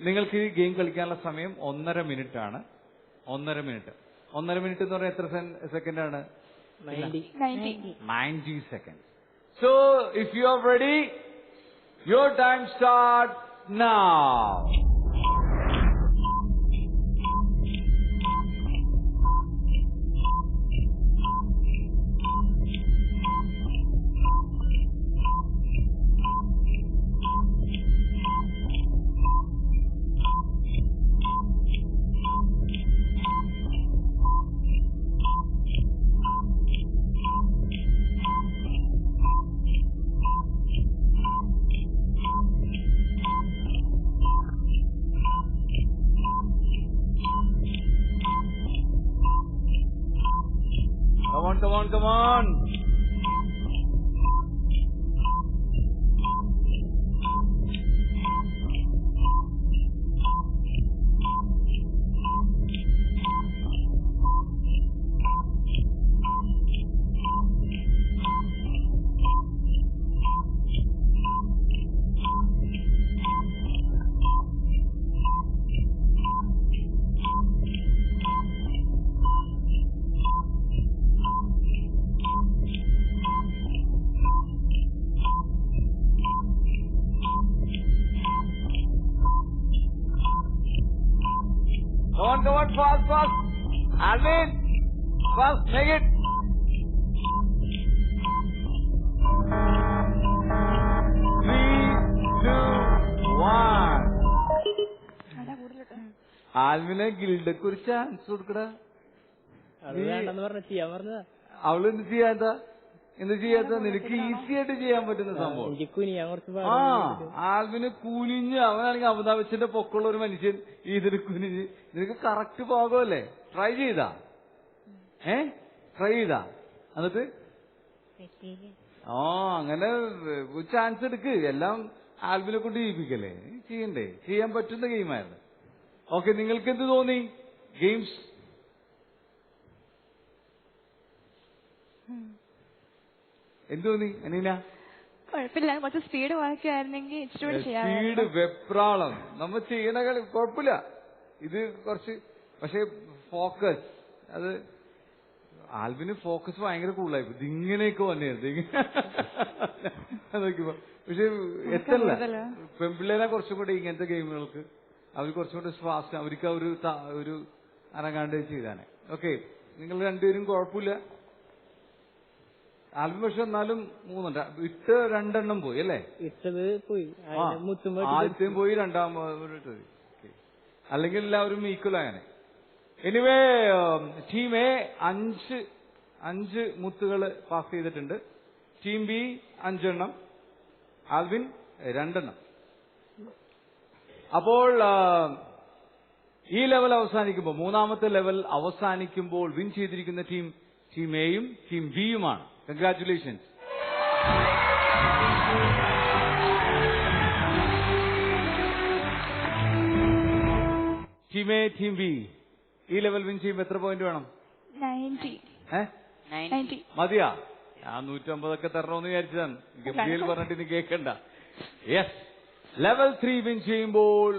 നിങ്ങൾക്ക് ഈ ഗെയിം കളിക്കാനുള്ള സമയം 1.5 മിനിറ്റ് ആണ്. 1.5 മിനിറ്റ്. 1.5 മിനിറ്റ് എന്ന് പറഞ്ഞാൽ എത്ര സെക്കൻഡ് ആണ്? 90 seconds. So, if you are ready, your time starts now. Come on. Come on, fast. Alvin, fast, make it. 3, 2, 1. ആൽവിനെ ഗിൽഡക്ക് ഒരു ചാൻസ് കൊടുക്കടാ. അവള് എന്ത് ചെയ്യാത്ത? നിനക്ക് ഈസി ആയിട്ട് ചെയ്യാൻ പറ്റുന്ന സംഭവം. ആൽവിന് കുനിഞ്ഞ്, അവനാണെങ്കിൽ അമിതാഭ് പൊക്കമുള്ള ഒരു മനുഷ്യൻ ഇതിന് കുനിഞ്ഞ്, നിനക്ക് കറക്റ്റ് പാകമല്ലേ? ട്രൈ ചെയ്താ? എന്നിട്ട് അങ്ങനെ ചാൻസ് എടുക്ക്. എല്ലാം ആൽവിനെ കൊണ്ട് ചെയ്യിപ്പിക്കല്ലേ? ചെയ്യണ്ടേ? ചെയ്യാൻ പറ്റുന്ന ഗെയിമായിരുന്നു. ഓക്കെ. നിങ്ങൾക്ക് എന്ത് തോന്നി? ഗെയിംസ് എന്ത് തോന്നി അനീന? കുഴപ്പമില്ല, കുറച്ച് സ്പീഡ് വായിക്കായിരുന്നെങ്കിൽ ഇച്ചിരി സ്പീഡ്, വെപ്രാളം നമ്മൾ ചെയ്യണ കളി കുഴപ്പമില്ല. ഇത് കുറച്ച് പക്ഷെ ഫോക്കസ്, അത് ആൽവിന് ഫോക്കസ് ഭയങ്കര കൂടുതലായി. ഇതിങ്ങനെയൊക്കെ വന്നിരുന്നു നോക്കിപ്പോ. പക്ഷെ എത്തല്ല. പെൺപിള്ളേരെ കുറച്ചും കൂടെ ഇങ്ങനത്തെ ഗെയിമുകൾക്ക് അവർ കുറച്ചും കൂടെ ഫാസ്റ്റ്, അവർക്ക് ഒരു അനങ്ങാണ്ട് ചെയ്താനെ. ഓക്കെ. നിങ്ങൾ രണ്ടുപേരും കുഴപ്പമില്ല. ആൽബം പക്ഷെ എന്നാലും 3 ഇട്ട് 2 എണ്ണം പോയി, അല്ലേ? ആദ്യത്തെയും പോയി, രണ്ടാമത്. അല്ലെങ്കിൽ എല്ലാവരും ഈക്വൽ അങ്ങനെ. എനിവേ ടീം എ 5 മുത്തുകൾ പാസ് ചെയ്തിട്ടുണ്ട്. ടീം ബി 5 എണ്ണം, ആൽവിൻ 2 എണ്ണം. അപ്പോൾ ഈ ലെവൽ അവസാനിക്കുമ്പോൾ, മൂന്നാമത്തെ ലെവൽ അവസാനിക്കുമ്പോൾ വിൻ ചെയ്തിരിക്കുന്ന ടീം എയും ടീം ബിയുമാണ്. Congratulations. Team A team B ഈ ലെവൽ വിൻ ചെയ്യുമ്പോൾ എത്ര പോയിന്റ് വേണം? 90. മതിയാ? ഞാൻ 150 തരണമെന്ന് വിചാരിച്ചതാണ്. ഗംഭീർ പറഞ്ഞിട്ട് ഇനി കേൾക്കണ്ട. യെസ്, ലെവൽ 3 വിൻ ചെയ്യുമ്പോൾ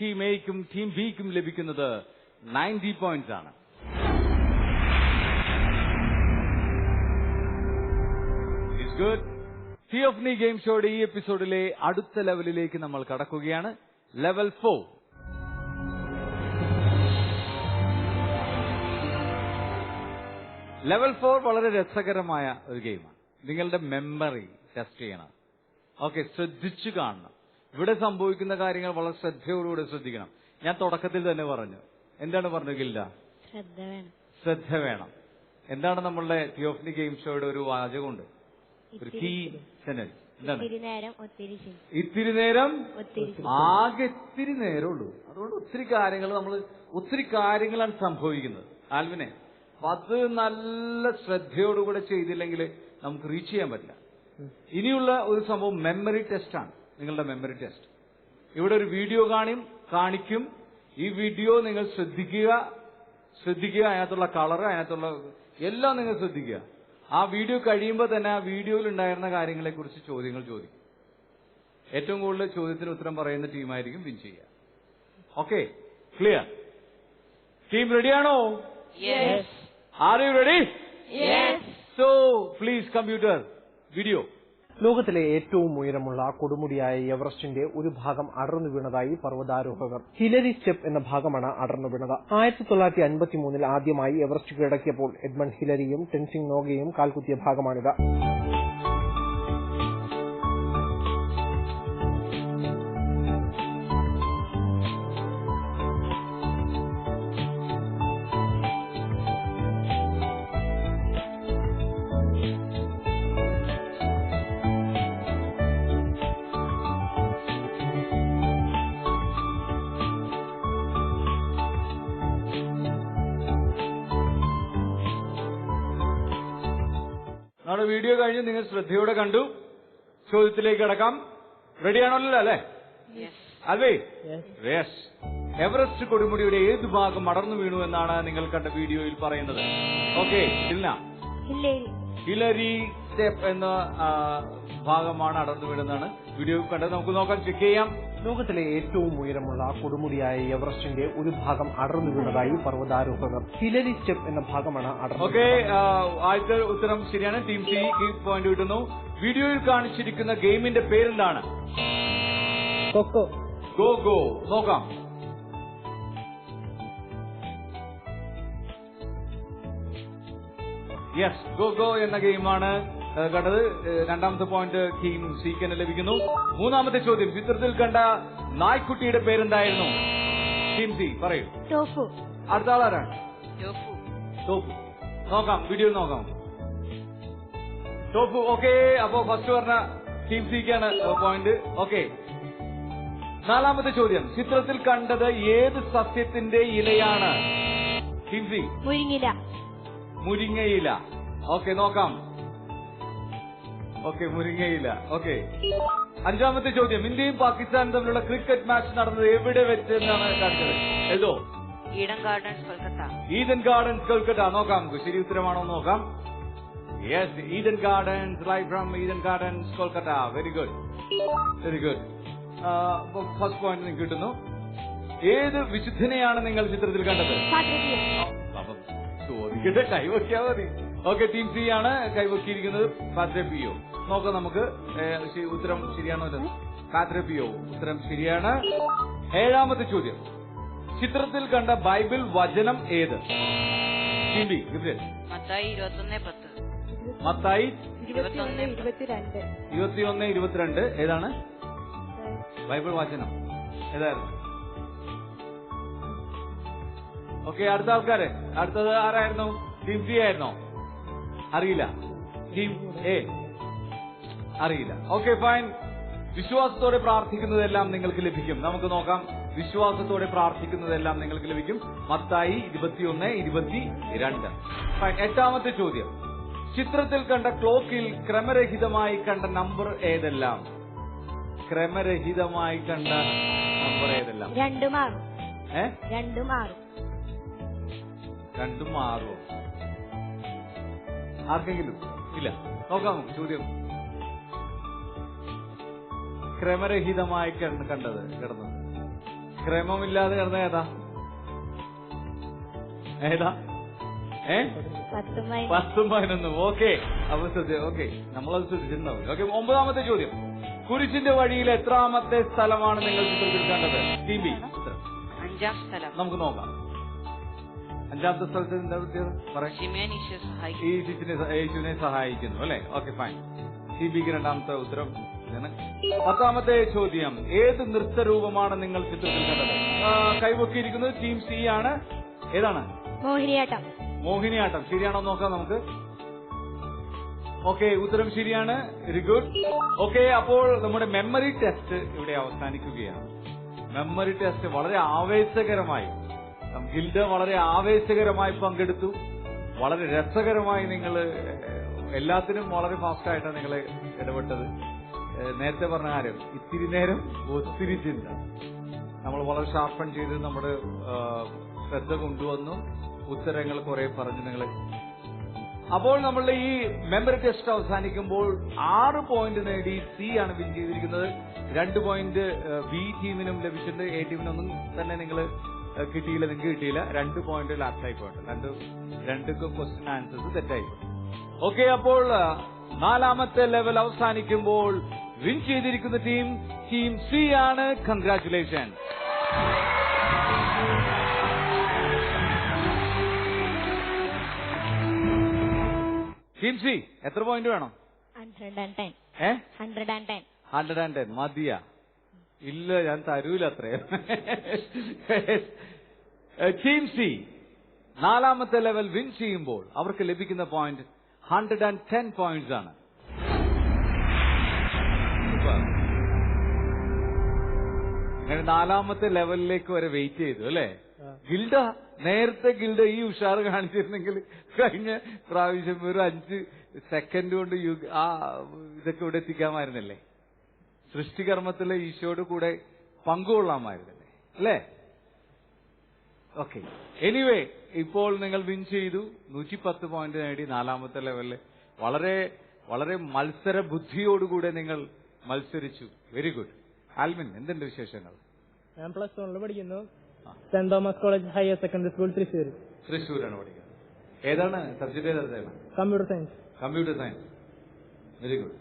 ടീം എക്കും ടീം ബിക്കും ലഭിക്കുന്നത് 90 പോയിന്റ്സ് ആണ്. It's good. തിയോഫനി ഗെയിം ഷോയുടെ ഈ എപ്പിസോഡിലെ അടുത്ത ലെവലിലേക്ക് നമ്മൾ കടക്കുകയാണ്. ലെവൽ 4. ലെവൽ 4 വളരെ രസകരമായ ഒരു ഗെയിമാണ്. നിങ്ങളുടെ മെമ്മറി ടെസ്റ്റ് ചെയ്യണം. ഓക്കെ, ശ്രദ്ധിച്ചു കാണണം. ഇവിടെ സംഭവിക്കുന്ന കാര്യങ്ങൾ വളരെ ശ്രദ്ധയോടുകൂടെ ശ്രദ്ധിക്കണം. ഞാൻ തുടക്കത്തിൽ തന്നെ പറഞ്ഞു. എന്താണ് പറഞ്ഞു ഗിൽഡ? ശ്രദ്ധ വേണം. എന്താണ് നമ്മളുടെ തിയോഫനി ഗെയിം ഷോയുടെ ഒരു വാചകമുണ്ട്, ഒരു കീ സെന്റൻസ്. എന്താണ്? ഇത്തിരി നേരം, ആകെ ഇത്തിരി നേരമുള്ളൂ. അതുകൊണ്ട് ഒത്തിരി കാര്യങ്ങളാണ് സംഭവിക്കുന്നത്. ആൽവിനെ, അത് നല്ല ശ്രദ്ധയോടുകൂടെ ചെയ്തില്ലെങ്കിൽ നമുക്ക് റീച്ച് ചെയ്യാൻ പറ്റില്ല. ഇനിയുള്ള ഒരു സംഭവം മെമ്മറി ടെസ്റ്റാണ്. നിങ്ങളുടെ മെമ്മറി ടെസ്റ്റ്. ഇവിടെ ഒരു വീഡിയോ കാണിക്കും. ഈ വീഡിയോ നിങ്ങൾ ശ്രദ്ധിക്കുക. അതിനകത്തുള്ള കളർ, അതിനകത്തുള്ള എല്ലാം നിങ്ങൾ ശ്രദ്ധിക്കുക. ആ വീഡിയോ കഴിയുമ്പോൾ തന്നെ ആ വീഡിയോയിൽ ഉണ്ടായിരുന്ന കാര്യങ്ങളെ കുറിച്ച് ചോദ്യങ്ങൾ ചോദിക്കും. ഏറ്റവും കൂടുതൽ ചോദ്യത്തിന് ഉത്തരം പറയുന്ന ടീമായിരിക്കും വിൻ ചെയ്യുക. Okay, clear? ടീം റെഡിയാണോ? Yes. Are you ready? Yes. So, please, computer, video. ലോകത്തിലെ ഏറ്റവും ഉയരമുള്ള കൊടുമുടിയായ എവറസ്റ്റിന്റെ ഒരു ഭാഗം അടർന്നു വീണതായി പർവ്വതാരോഹകർ. ഹിലരി സ്റ്റെപ്പ് എന്ന ഭാഗമാണ് അടർന്നു വീണത്. 1953 ആദ്യമായി എവറസ്റ്റ് കീഴടക്കിയപ്പോൾ എഡ്മണ്ട് ഹിലരിയും ടെൻസിംഗ് നോഗയും കാൽകുത്തിയ ഭാഗമാണിത്. നമ്മുടെ വീഡിയോ കഴിഞ്ഞ് നിങ്ങൾ ശ്രദ്ധയോടെ കണ്ടു. ചോദ്യത്തിലേക്ക് കടക്കാം. റെഡിയാണല്ലോ അല്ലേ? അല്ലേ? യെസ്. എവറസ്റ്റ് കൊടുമുടിയുടെ ഏത് ഭാഗം അടർന്നു വീണു എന്നാണ് നിങ്ങൾ കണ്ട വീഡിയോയിൽ പറയുന്നത്? ഓക്കെ, ഹിലരി സ്റ്റെപ്പ് എന്ന ഭാഗമാണ് അടർന്നു വീണെന്നാണ് വീഡിയോ കണ്ടത്. നമുക്ക് നോക്കാം, ചെക്ക് ചെയ്യാം. ലോകത്തിലെ ഏറ്റവും ഉയരമുള്ള കൊടുമുടിയായ എവറസ്റ്റിന്റെ ഒരു ഭാഗം അടർന്നു വീണതായി പർവ്വതാരോഹകർ. ഹിലരി സ്റ്റെപ്പ് എന്ന ഭാഗമാണ് അടർന്നു. ഓക്കെ, ആദ്യത്തെ ഉത്തരം ശരിയാണ്. ടീം സി പോയിന്റ് കിട്ടുന്നു. വീഡിയോയിൽ കാണിച്ചിരിക്കുന്ന ഗെയിമിന്റെ പേരെന്താണ്? Go go. നോക്കാം. യെസ്, ഗോ ഗോ എന്ന ഗെയിമാണ് കണ്ടത്. രണ്ടാമത്തെ പോയിന്റ് ടീം സിക്ക് തന്നെ ലഭിക്കുന്നു. മൂന്നാമത്തെ ചോദ്യം, ചിത്രത്തിൽ കണ്ട നായ്ക്കുട്ടിയുടെ പേരെന്തായിരുന്നു? ടീം സി പറയൂ. ടോഫു. അടുത്ത ആളാരാണ്? ടോഫു. നോക്കാം, വീഡിയോ നോക്കാം. ടോഫു. ഓക്കെ, അപ്പോ ഫസ്റ്റ് പറഞ്ഞ ടീം സിക്കാണ് പോയിന്റ്. ഓക്കെ, നാലാമത്തെ ചോദ്യം, ചിത്രത്തിൽ കണ്ടത് ഏത് സസ്യത്തിന്റെ ഇലയാണ്? Team C. മുരിങ്ങയില. ഓക്കെ, നോക്കാം. ഓക്കെ, മുരിങ്ങയില. ഓക്കെ, അഞ്ചാമത്തെ ചോദ്യം, ഇന്ത്യയും പാകിസ്ഥാനും തമ്മിലുള്ള ക്രിക്കറ്റ് മാച്ച് നടന്നത് എവിടെ വെച്ച് എന്നാണ് കാണിച്ചത്? ഏതോ? ഈഡൻ ഗാർഡൻസ് കൊൽക്കത്ത. ഈഡൻ ഗാർഡൻസ് കൊൽക്കത്ത. നോക്കാം, ശരി ഉത്തരമാണോ നോക്കാം. Yes, Eden gardens, live from Eden gardens Kolkata. Very good, very good. First point നിങ്ങൾക്ക് കിട്ടുന്നു. ഏത് വിശുദ്ധനെയാണ് നിങ്ങൾ ചിത്രത്തിൽ കണ്ടത്? ചോദിക്കട്ടെ, കൈവക്കിയാ മതി. ഓക്കെ, ടീം സി ആണ് കൈവക്കിയിരിക്കുന്നത്. പാദ്രെ പിയോ. നോക്കാം നമുക്ക് ഉത്തരം ശരിയാണോ? പാദ്രെ പിയോ ഉത്തരം ശരിയാണ്. ഏഴാമത്തെ ചോദ്യം, ചിത്രത്തിൽ കണ്ട ബൈബിൾ വചനം ഏത്? Team B. മത്തായി 21:10. മത്തായി 21:22. 21:22. ഏതാണ് ബൈബിൾ വചനം? ഏതായിരുന്നു? ഓക്കെ, അടുത്ത ആൾക്കാര്. അടുത്തത് ആരായിരുന്നു? ടീം സി ആയിരുന്നോ? അറിയില്ല. ടീം എ അറിയില്ല. Okay, fine. വിശ്വാസത്തോടെ പ്രാർത്ഥിക്കുന്നതെല്ലാം നിങ്ങൾക്ക് ലഭിക്കും. നമുക്ക് നോക്കാം. വിശ്വാസത്തോടെ പ്രാർത്ഥിക്കുന്നതെല്ലാം നിങ്ങൾക്ക് ലഭിക്കും. മത്തായി 21:22. ഫൈൻ. 8ാമത്തെ ചോദ്യം. ചിത്രത്തിൽ കണ്ട ക്ലോക്കിൽ ക്രമരഹിതമായി കണ്ട നമ്പർ ഏതെല്ലാം? ക്രമരഹിതമായി കണ്ട നമ്പർ ഏതെല്ലാം? 2 മാറും. 2 മാറും. 2 മാറുമോ? ആർക്കെങ്കിലും? ഇല്ല. നോക്കാം ചോദ്യം. ക്രമരഹിതമായി കിടന്നത് ക്രമമില്ലാതെ കിടന്ന ഏതാ? 10ഉം 11. ഓക്കെ, അപ്പൊ ഓക്കെ, നമ്മളത് ശ്രദ്ധിച്ചിട്ടുണ്ടാവും. ഓക്കെ, 9ാമത്തെ ചോദ്യം. കുരിശിന്റെ വഴിയിൽ എത്രാമത്തെ സ്ഥലമാണ് നിങ്ങൾ ചിത്രത്തിൽ കണ്ടത്? ടി ബി 5ാം സ്ഥലം. നമുക്ക് നോക്കാം. 5ാമത്തെ സ്ഥലത്ത് എന്താ പ്രത്യേകത പറയാം? യേശുവിനെ സഹായിക്കുന്നു അല്ലെ? Okay, fine. ടി ബിക്ക് 2ാമത്തെ ഉത്തരം. 10ാമത്തെ ചോദ്യം. ഏത് നൃത്തരൂപമാണ് നിങ്ങൾ ചിത്രത്തിൽ കണ്ടത്? കൈവക്കിയിരിക്കുന്നത് ടീം സി ആണ്. ഏതാണ്? മോഹിനിയാട്ടം. മോഹിനിയാട്ടം. ശരിയാണോ നോക്കാം നമുക്ക്. ഓക്കെ, ഉത്തരം ശരിയാണ്. Very good. ഓക്കെ, അപ്പോൾ നമ്മുടെ മെമ്മറി ടെസ്റ്റ് ഇവിടെ അവസാനിക്കുകയാണ്. മെമ്മറി ടെസ്റ്റ് വളരെ ആവേശകരമായി, ഗിൽഡ വളരെ ആവേശകരമായി പങ്കെടുത്തു. വളരെ രസകരമായി നിങ്ങൾ എല്ലാത്തിനും വളരെ ഫാസ്റ്റായിട്ടാണ് നിങ്ങൾ ഇടപെട്ടത്. നേരത്തെ പറഞ്ഞ കാര്യം, ഇത്തിരി നേരം ഒത്തിരി ചിന്ത. നമ്മൾ വളരെ ഷാർപ്പൺ ചെയ്ത് നമ്മുടെ ശ്രദ്ധ കൊണ്ടുവന്നു. ഉത്തരങ്ങൾ കുറെ പറഞ്ഞു നിങ്ങൾ. അപ്പോൾ നമ്മളുടെ ഈ മെമ്മറി ടെസ്റ്റ് അവസാനിക്കുമ്പോൾ 6 പോയിന്റ് നേടി സി ആണ് വിൻ ചെയ്തിരിക്കുന്നത്. 2 പോയിന്റ് ബി ടീമിനും ലഭിച്ചിട്ടുണ്ട്. എ ടീമിനൊന്നും തന്നെ നിങ്ങൾ കിട്ടിയില്ല. നിങ്ങൾക്ക് കിട്ടിയില്ല. 2 പോയിന്റ് ലാപ്സായി പോയിട്ടുണ്ട്. രണ്ടുക്കും ക്വസ്റ്റ്യൻ ആൻസേഴ്സ് തെറ്റായിപ്പോയി. ഓക്കെ, അപ്പോൾ 4ാമത്തെ ലെവൽ അവസാനിക്കുമ്പോൾ വിൻ ചെയ്തിരിക്കുന്ന ടീം സി ആണ്. കൺഗ്രാറ്റുലേഷൻ. ടീം സി എത്ര പോയിന്റ് വേണം? 110. 110 മതിയാ? ഇല്ല, ഞാൻ തരൂല അത്രയും. ടീം സി 4ാമത്തെ ലെവൽ വിൻ ചെയ്യുമ്പോൾ അവർക്ക് ലഭിക്കുന്ന പോയിന്റ് 110 പോയിന്റ്സ് ആണ്. അങ്ങനെ 4ാമത്തെ ലെവലിലേക്ക് വരെ വെയിറ്റ് ചെയ്തു അല്ലെ? നേരത്തെ ഗിൽഡ ഈ ഉഷാർ കാണിച്ചിരുന്നെങ്കിൽ കഴിഞ്ഞ പ്രാവശ്യം ഒരു 5 സെക്കൻഡ് കൊണ്ട് ഇതൊക്കെ ഇവിടെ എത്തിക്കാമായിരുന്നല്ലേ? സൃഷ്ടികർമ്മത്തിലെ ഈശോയുടെ കൂടെ പങ്കുകൊള്ളാമായിരുന്നല്ലേ? അല്ലേ? ഓക്കെ, എനിവേ ഇപ്പോൾ നിങ്ങൾ വിൻ ചെയ്തു. 110 പോയിന്റ് നേടി 4ാമത്തെ ലെവലിൽ വളരെ വളരെ മത്സര ബുദ്ധിയോടുകൂടെ നിങ്ങൾ മത്സരിച്ചു. Very good. ആൽവിൻ, എന്തുണ്ട് വിശേഷങ്ങൾ? ഞാൻ +1 പഠിക്കുന്നു. Saint Thomas College higher secondary school, തൃശ്ശൂരാണ് പഠിക്കുന്നത്. ഏതാണ് സബ്ജക്ട്? ഏതാണ്? Computer science. Very good.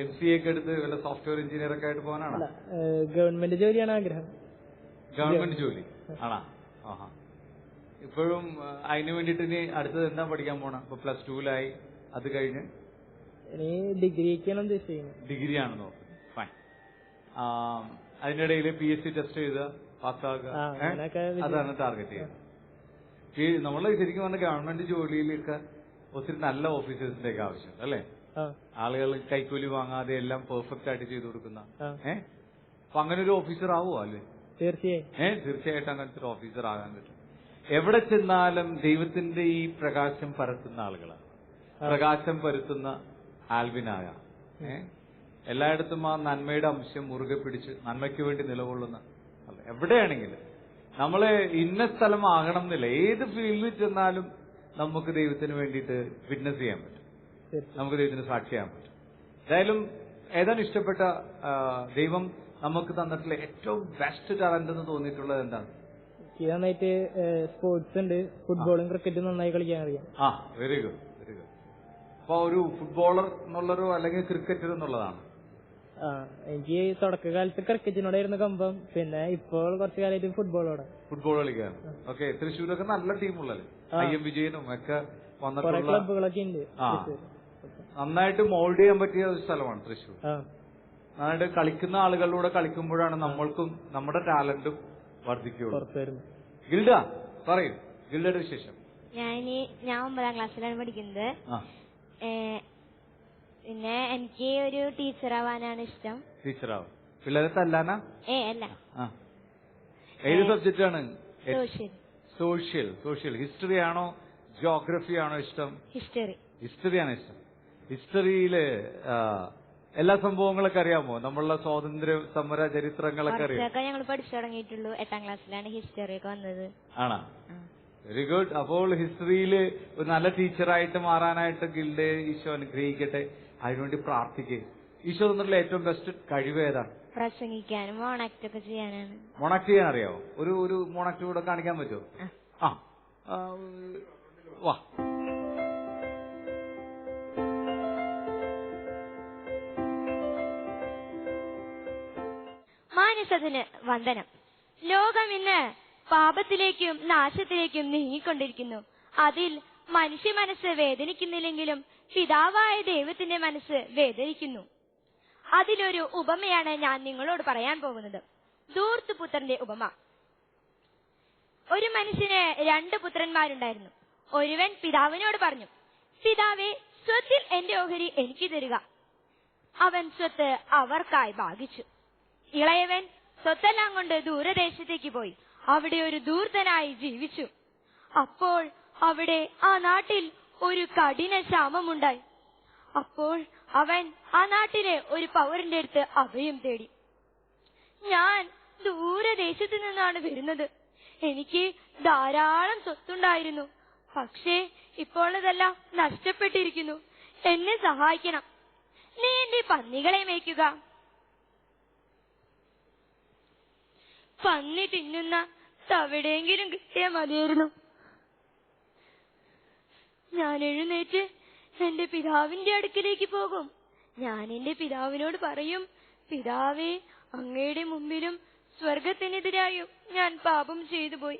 MCA ഒക്കെ എടുത്ത് വല്ല സോഫ്റ്റ്വെയർ എഞ്ചിനീയർ ഒക്കെ ആയിട്ട് പോകാനാണ്? ഗവൺമെന്റ് ജോലിയാണ് ആഗ്രഹം. ഗവൺമെന്റ് ജോലി ആണോ? ഇപ്പോഴും അതിന് വേണ്ടിട്ട് ഇനി അടുത്തത് എന്താ പഠിക്കാൻ പോണ? ഇപ്പൊ +2 അത് കഴിഞ്ഞ് ഇനി ഡിഗ്രിക്കാണ് ഉദ്ദേശിക്കുന്നത്. ഡിഗ്രിയാണ് നോക്കുന്നത്. ഫൈൻ. അതിനിടയിൽ PSC ടെസ്റ്റ് ചെയ്ത് പാസ്സാക്കുക, അതാണ് ടാർഗറ്റ് ചെയ്യുന്നത്. നമ്മള് ശരിക്കും പറഞ്ഞ ഗവൺമെന്റ് ജോലിയിലൊക്കെ ഒത്തിരി നല്ല ഓഫീസേഴ്സിന്റെ ഒക്കെ ആവശ്യം അല്ലേ? ആളുകൾ കൈക്കൂലി വാങ്ങാതെ എല്ലാം പെർഫെക്റ്റ് ആയിട്ട് ചെയ്തു കൊടുക്കുന്ന. അപ്പൊ അങ്ങനെ ഒരു ഓഫീസർ ആവുമോ? അല്ലേ? തീർച്ചയായിട്ടും അങ്ങനത്തെ ഒരു ഓഫീസർ ആകാൻ പറ്റും. എവിടെ ചെന്നാലും ദൈവത്തിന്റെ ഈ പ്രകാശം പരത്തുന്ന ആളുകളാണ്. പ്രകാശം പരത്തുന്ന ആൽവിനായ എല്ലായിടത്തും ആ നന്മയുടെ അംശം മുറുകെ പിടിച്ച് നന്മയ്ക്ക് വേണ്ടി നിലകൊള്ളുന്ന എവിടെയാണെങ്കിലും നമ്മള് ഇന്ന സ്ഥലം ആകണം എന്നില്ല. ഏത് ഫീൽഡിൽ ചെന്നാലും നമുക്ക് ദൈവത്തിന് വേണ്ടിയിട്ട് വിറ്റ്നസ് ചെയ്യാൻ പറ്റും. നമുക്ക് ദൈവത്തിന് സാക്ഷിയാൻ പറ്റും. ഏതായാലും ഏതാണ് ഇഷ്ടപ്പെട്ട ദൈവം നമുക്ക് തന്നിട്ടുള്ള ഏറ്റവും ബെസ്റ്റ് ടാലന്റ് എന്ന് തോന്നിയിട്ടുള്ളത് എന്താണ്? നന്നായിട്ട് സ്പോർട്സ് ഉണ്ട്. ഫുട്ബോളും ക്രിക്കറ്റും നന്നായി കളിക്കാൻ അറിയാം. Very good, very good. അപ്പൊ ഒരു ഫുട്ബോളർ എന്നുള്ളൊരു അല്ലെങ്കിൽ ക്രിക്കറ്റർ എന്നുള്ളതാണ്. എനിക്ക് തുടക്കകാലത്ത് ക്രിക്കറ്റിനോടായിരുന്നു കമ്പം. പിന്നെ ഇപ്പോൾ കുറച്ചു കാലമായിട്ട് ഫുട്ബോൾ കളിക്കാൻ. ഓക്കെ, തൃശ്ശൂരൊക്കെ നല്ല ടീമുള്ളല്ലേ? IM വിജയനും ഒക്കെ വന്നിട്ടുള്ള ക്ലബുകളൊക്കെ ഉണ്ട്. നന്നായിട്ട് മോൾഡ് ചെയ്യാൻ പറ്റിയ ഒരു സ്ഥലമാണ് തൃശ്ശൂർ. നന്നായിട്ട് കളിക്കുന്ന ആളുകളിലൂടെ കളിക്കുമ്പോഴാണ് നമ്മൾക്കും നമ്മുടെ ടാലന്റും വർദ്ധിക്കുകയുള്ളൂ. ഗിൽഡ, പറയൂ ഗിൽഡയുടെ വിശേഷം. ഞാൻ 9ാം ക്ലാസ്സിലാണ് പഠിക്കുന്നത്. പിന്നെ എനിക്ക് ഒരു ടീച്ചറാവാനാണ് ഇഷ്ടം. ടീച്ചറാവും. പിള്ളേരെ തല്ലാനാ? അല്ല. ഏത് സബ്ജക്റ്റാണ്? സോഷ്യൽ. ഹിസ്റ്ററി ആണോ ജോഗ്രഫി ആണോ ഇഷ്ടം? ഹിസ്റ്ററിയാണ് ഇഷ്ടം. ഹിസ്റ്ററിയില് എല്ലാ സംഭവങ്ങളൊക്കെ അറിയാമോ? നമ്മളുടെ സ്വാതന്ത്ര്യ സമര ചരിത്രങ്ങളൊക്കെ അറിയാം? ഞങ്ങൾ പഠിച്ചു തുടങ്ങിയിട്ടുള്ളൂ. 8ാം ക്ലാസ്സിലാണ് ഹിസ്റ്ററി ഒക്കെ വന്നത്. ആണോ? Very good. അപ്പോൾ ഹിസ്റ്ററിയില് ഒരു നല്ല ടീച്ചറായിട്ട് മാറാനായിട്ട് ഗിൽഡെ ഈശോ അനുഗ്രഹിക്കട്ടെ. അതിനുവേണ്ടി പ്രാർത്ഥിക്കുക. ഈശോ തന്നിട്ടുള്ള ഏറ്റവും ബെസ്റ്റ് കഴിവ് ഏതാണ്? പ്രസംഗിക്കാനും മോണാക്ട് ഒക്കെ ചെയ്യാനാണ്. മോണാക്ട് ചെയ്യാൻ അറിയാവോ? ഒരു മോണാക്ട് കൂടെ കാണിക്കാൻ പറ്റുമോ? വാ. മാനസത്തിന് വന്ദനം. ലോകം ഇന്ന് പാപത്തിലേക്കും നാശത്തിലേക്കും നീങ്ങിക്കൊണ്ടിരിക്കുന്നു. അതിൽ മനുഷ്യ മനസ്സ് വേദനിക്കുന്നില്ലെങ്കിലും പിതാവായ ദൈവത്തിന്റെ മനസ്സ് വേദനിക്കുന്നു. അതിലൊരു ഉപമയാണ് ഞാൻ നിങ്ങളോട് പറയാൻ പോകുന്നത്. ധൂർത്തുപുത്രന്റെ ഉപമ. ഒരു മനുഷ്യന് 2 പുത്രന്മാരുണ്ടായിരുന്നു. ഒരുവൻ പിതാവിനോട് പറഞ്ഞു, പിതാവേ, സ്വത്തിൽ എന്റെ ഓഹരി എനിക്ക് തരിക. അവൻ സ്വത്ത് അവർക്കായി ഭാഗിച്ചു. ഇളയവൻ സ്വത്തെല്ലാം കൊണ്ട് ദൂരദേശത്തേക്ക് പോയി അവിടെ ഒരു ധൂർത്തനായി ജീവിച്ചു. അപ്പോൾ അവിടെ ആ നാട്ടിൽ ഒരു കഠിന ക്ഷാമമുണ്ടായി. അപ്പോൾ അവൻ ആ നാട്ടിലെ ഒരു പൗരന്റെ അടുത്ത് അഭയം തേടി. ഞാൻ ദൂരദേശത്തു നിന്നാണ് വരുന്നത്. എനിക്ക് ധാരാളം സ്വത്തുണ്ടായിരുന്നു. പക്ഷേ ഇപ്പോൾ അതെല്ലാം നഷ്ടപ്പെട്ടിരിക്കുന്നു. എന്നെ സഹായിക്കണം. നീ എന്റെ പന്നികളെ മേയ്ക്കുക. പന്നി തിന്നുന്ന തവിടെയെങ്കിലും കിട്ടിയാൽ മതിയായിരുന്നു. ഞാൻ എഴുന്നേറ്റ് എന്റെ പിതാവിന്റെ അടുക്കിലേക്ക് പോകും. ഞാൻ എന്റെ പിതാവിനോട് പറയും, പിതാവേ, അങ്ങയുടെ മുമ്പിലും സ്വർഗത്തിനെതിരായും ഞാൻ പാപം ചെയ്തു പോയി.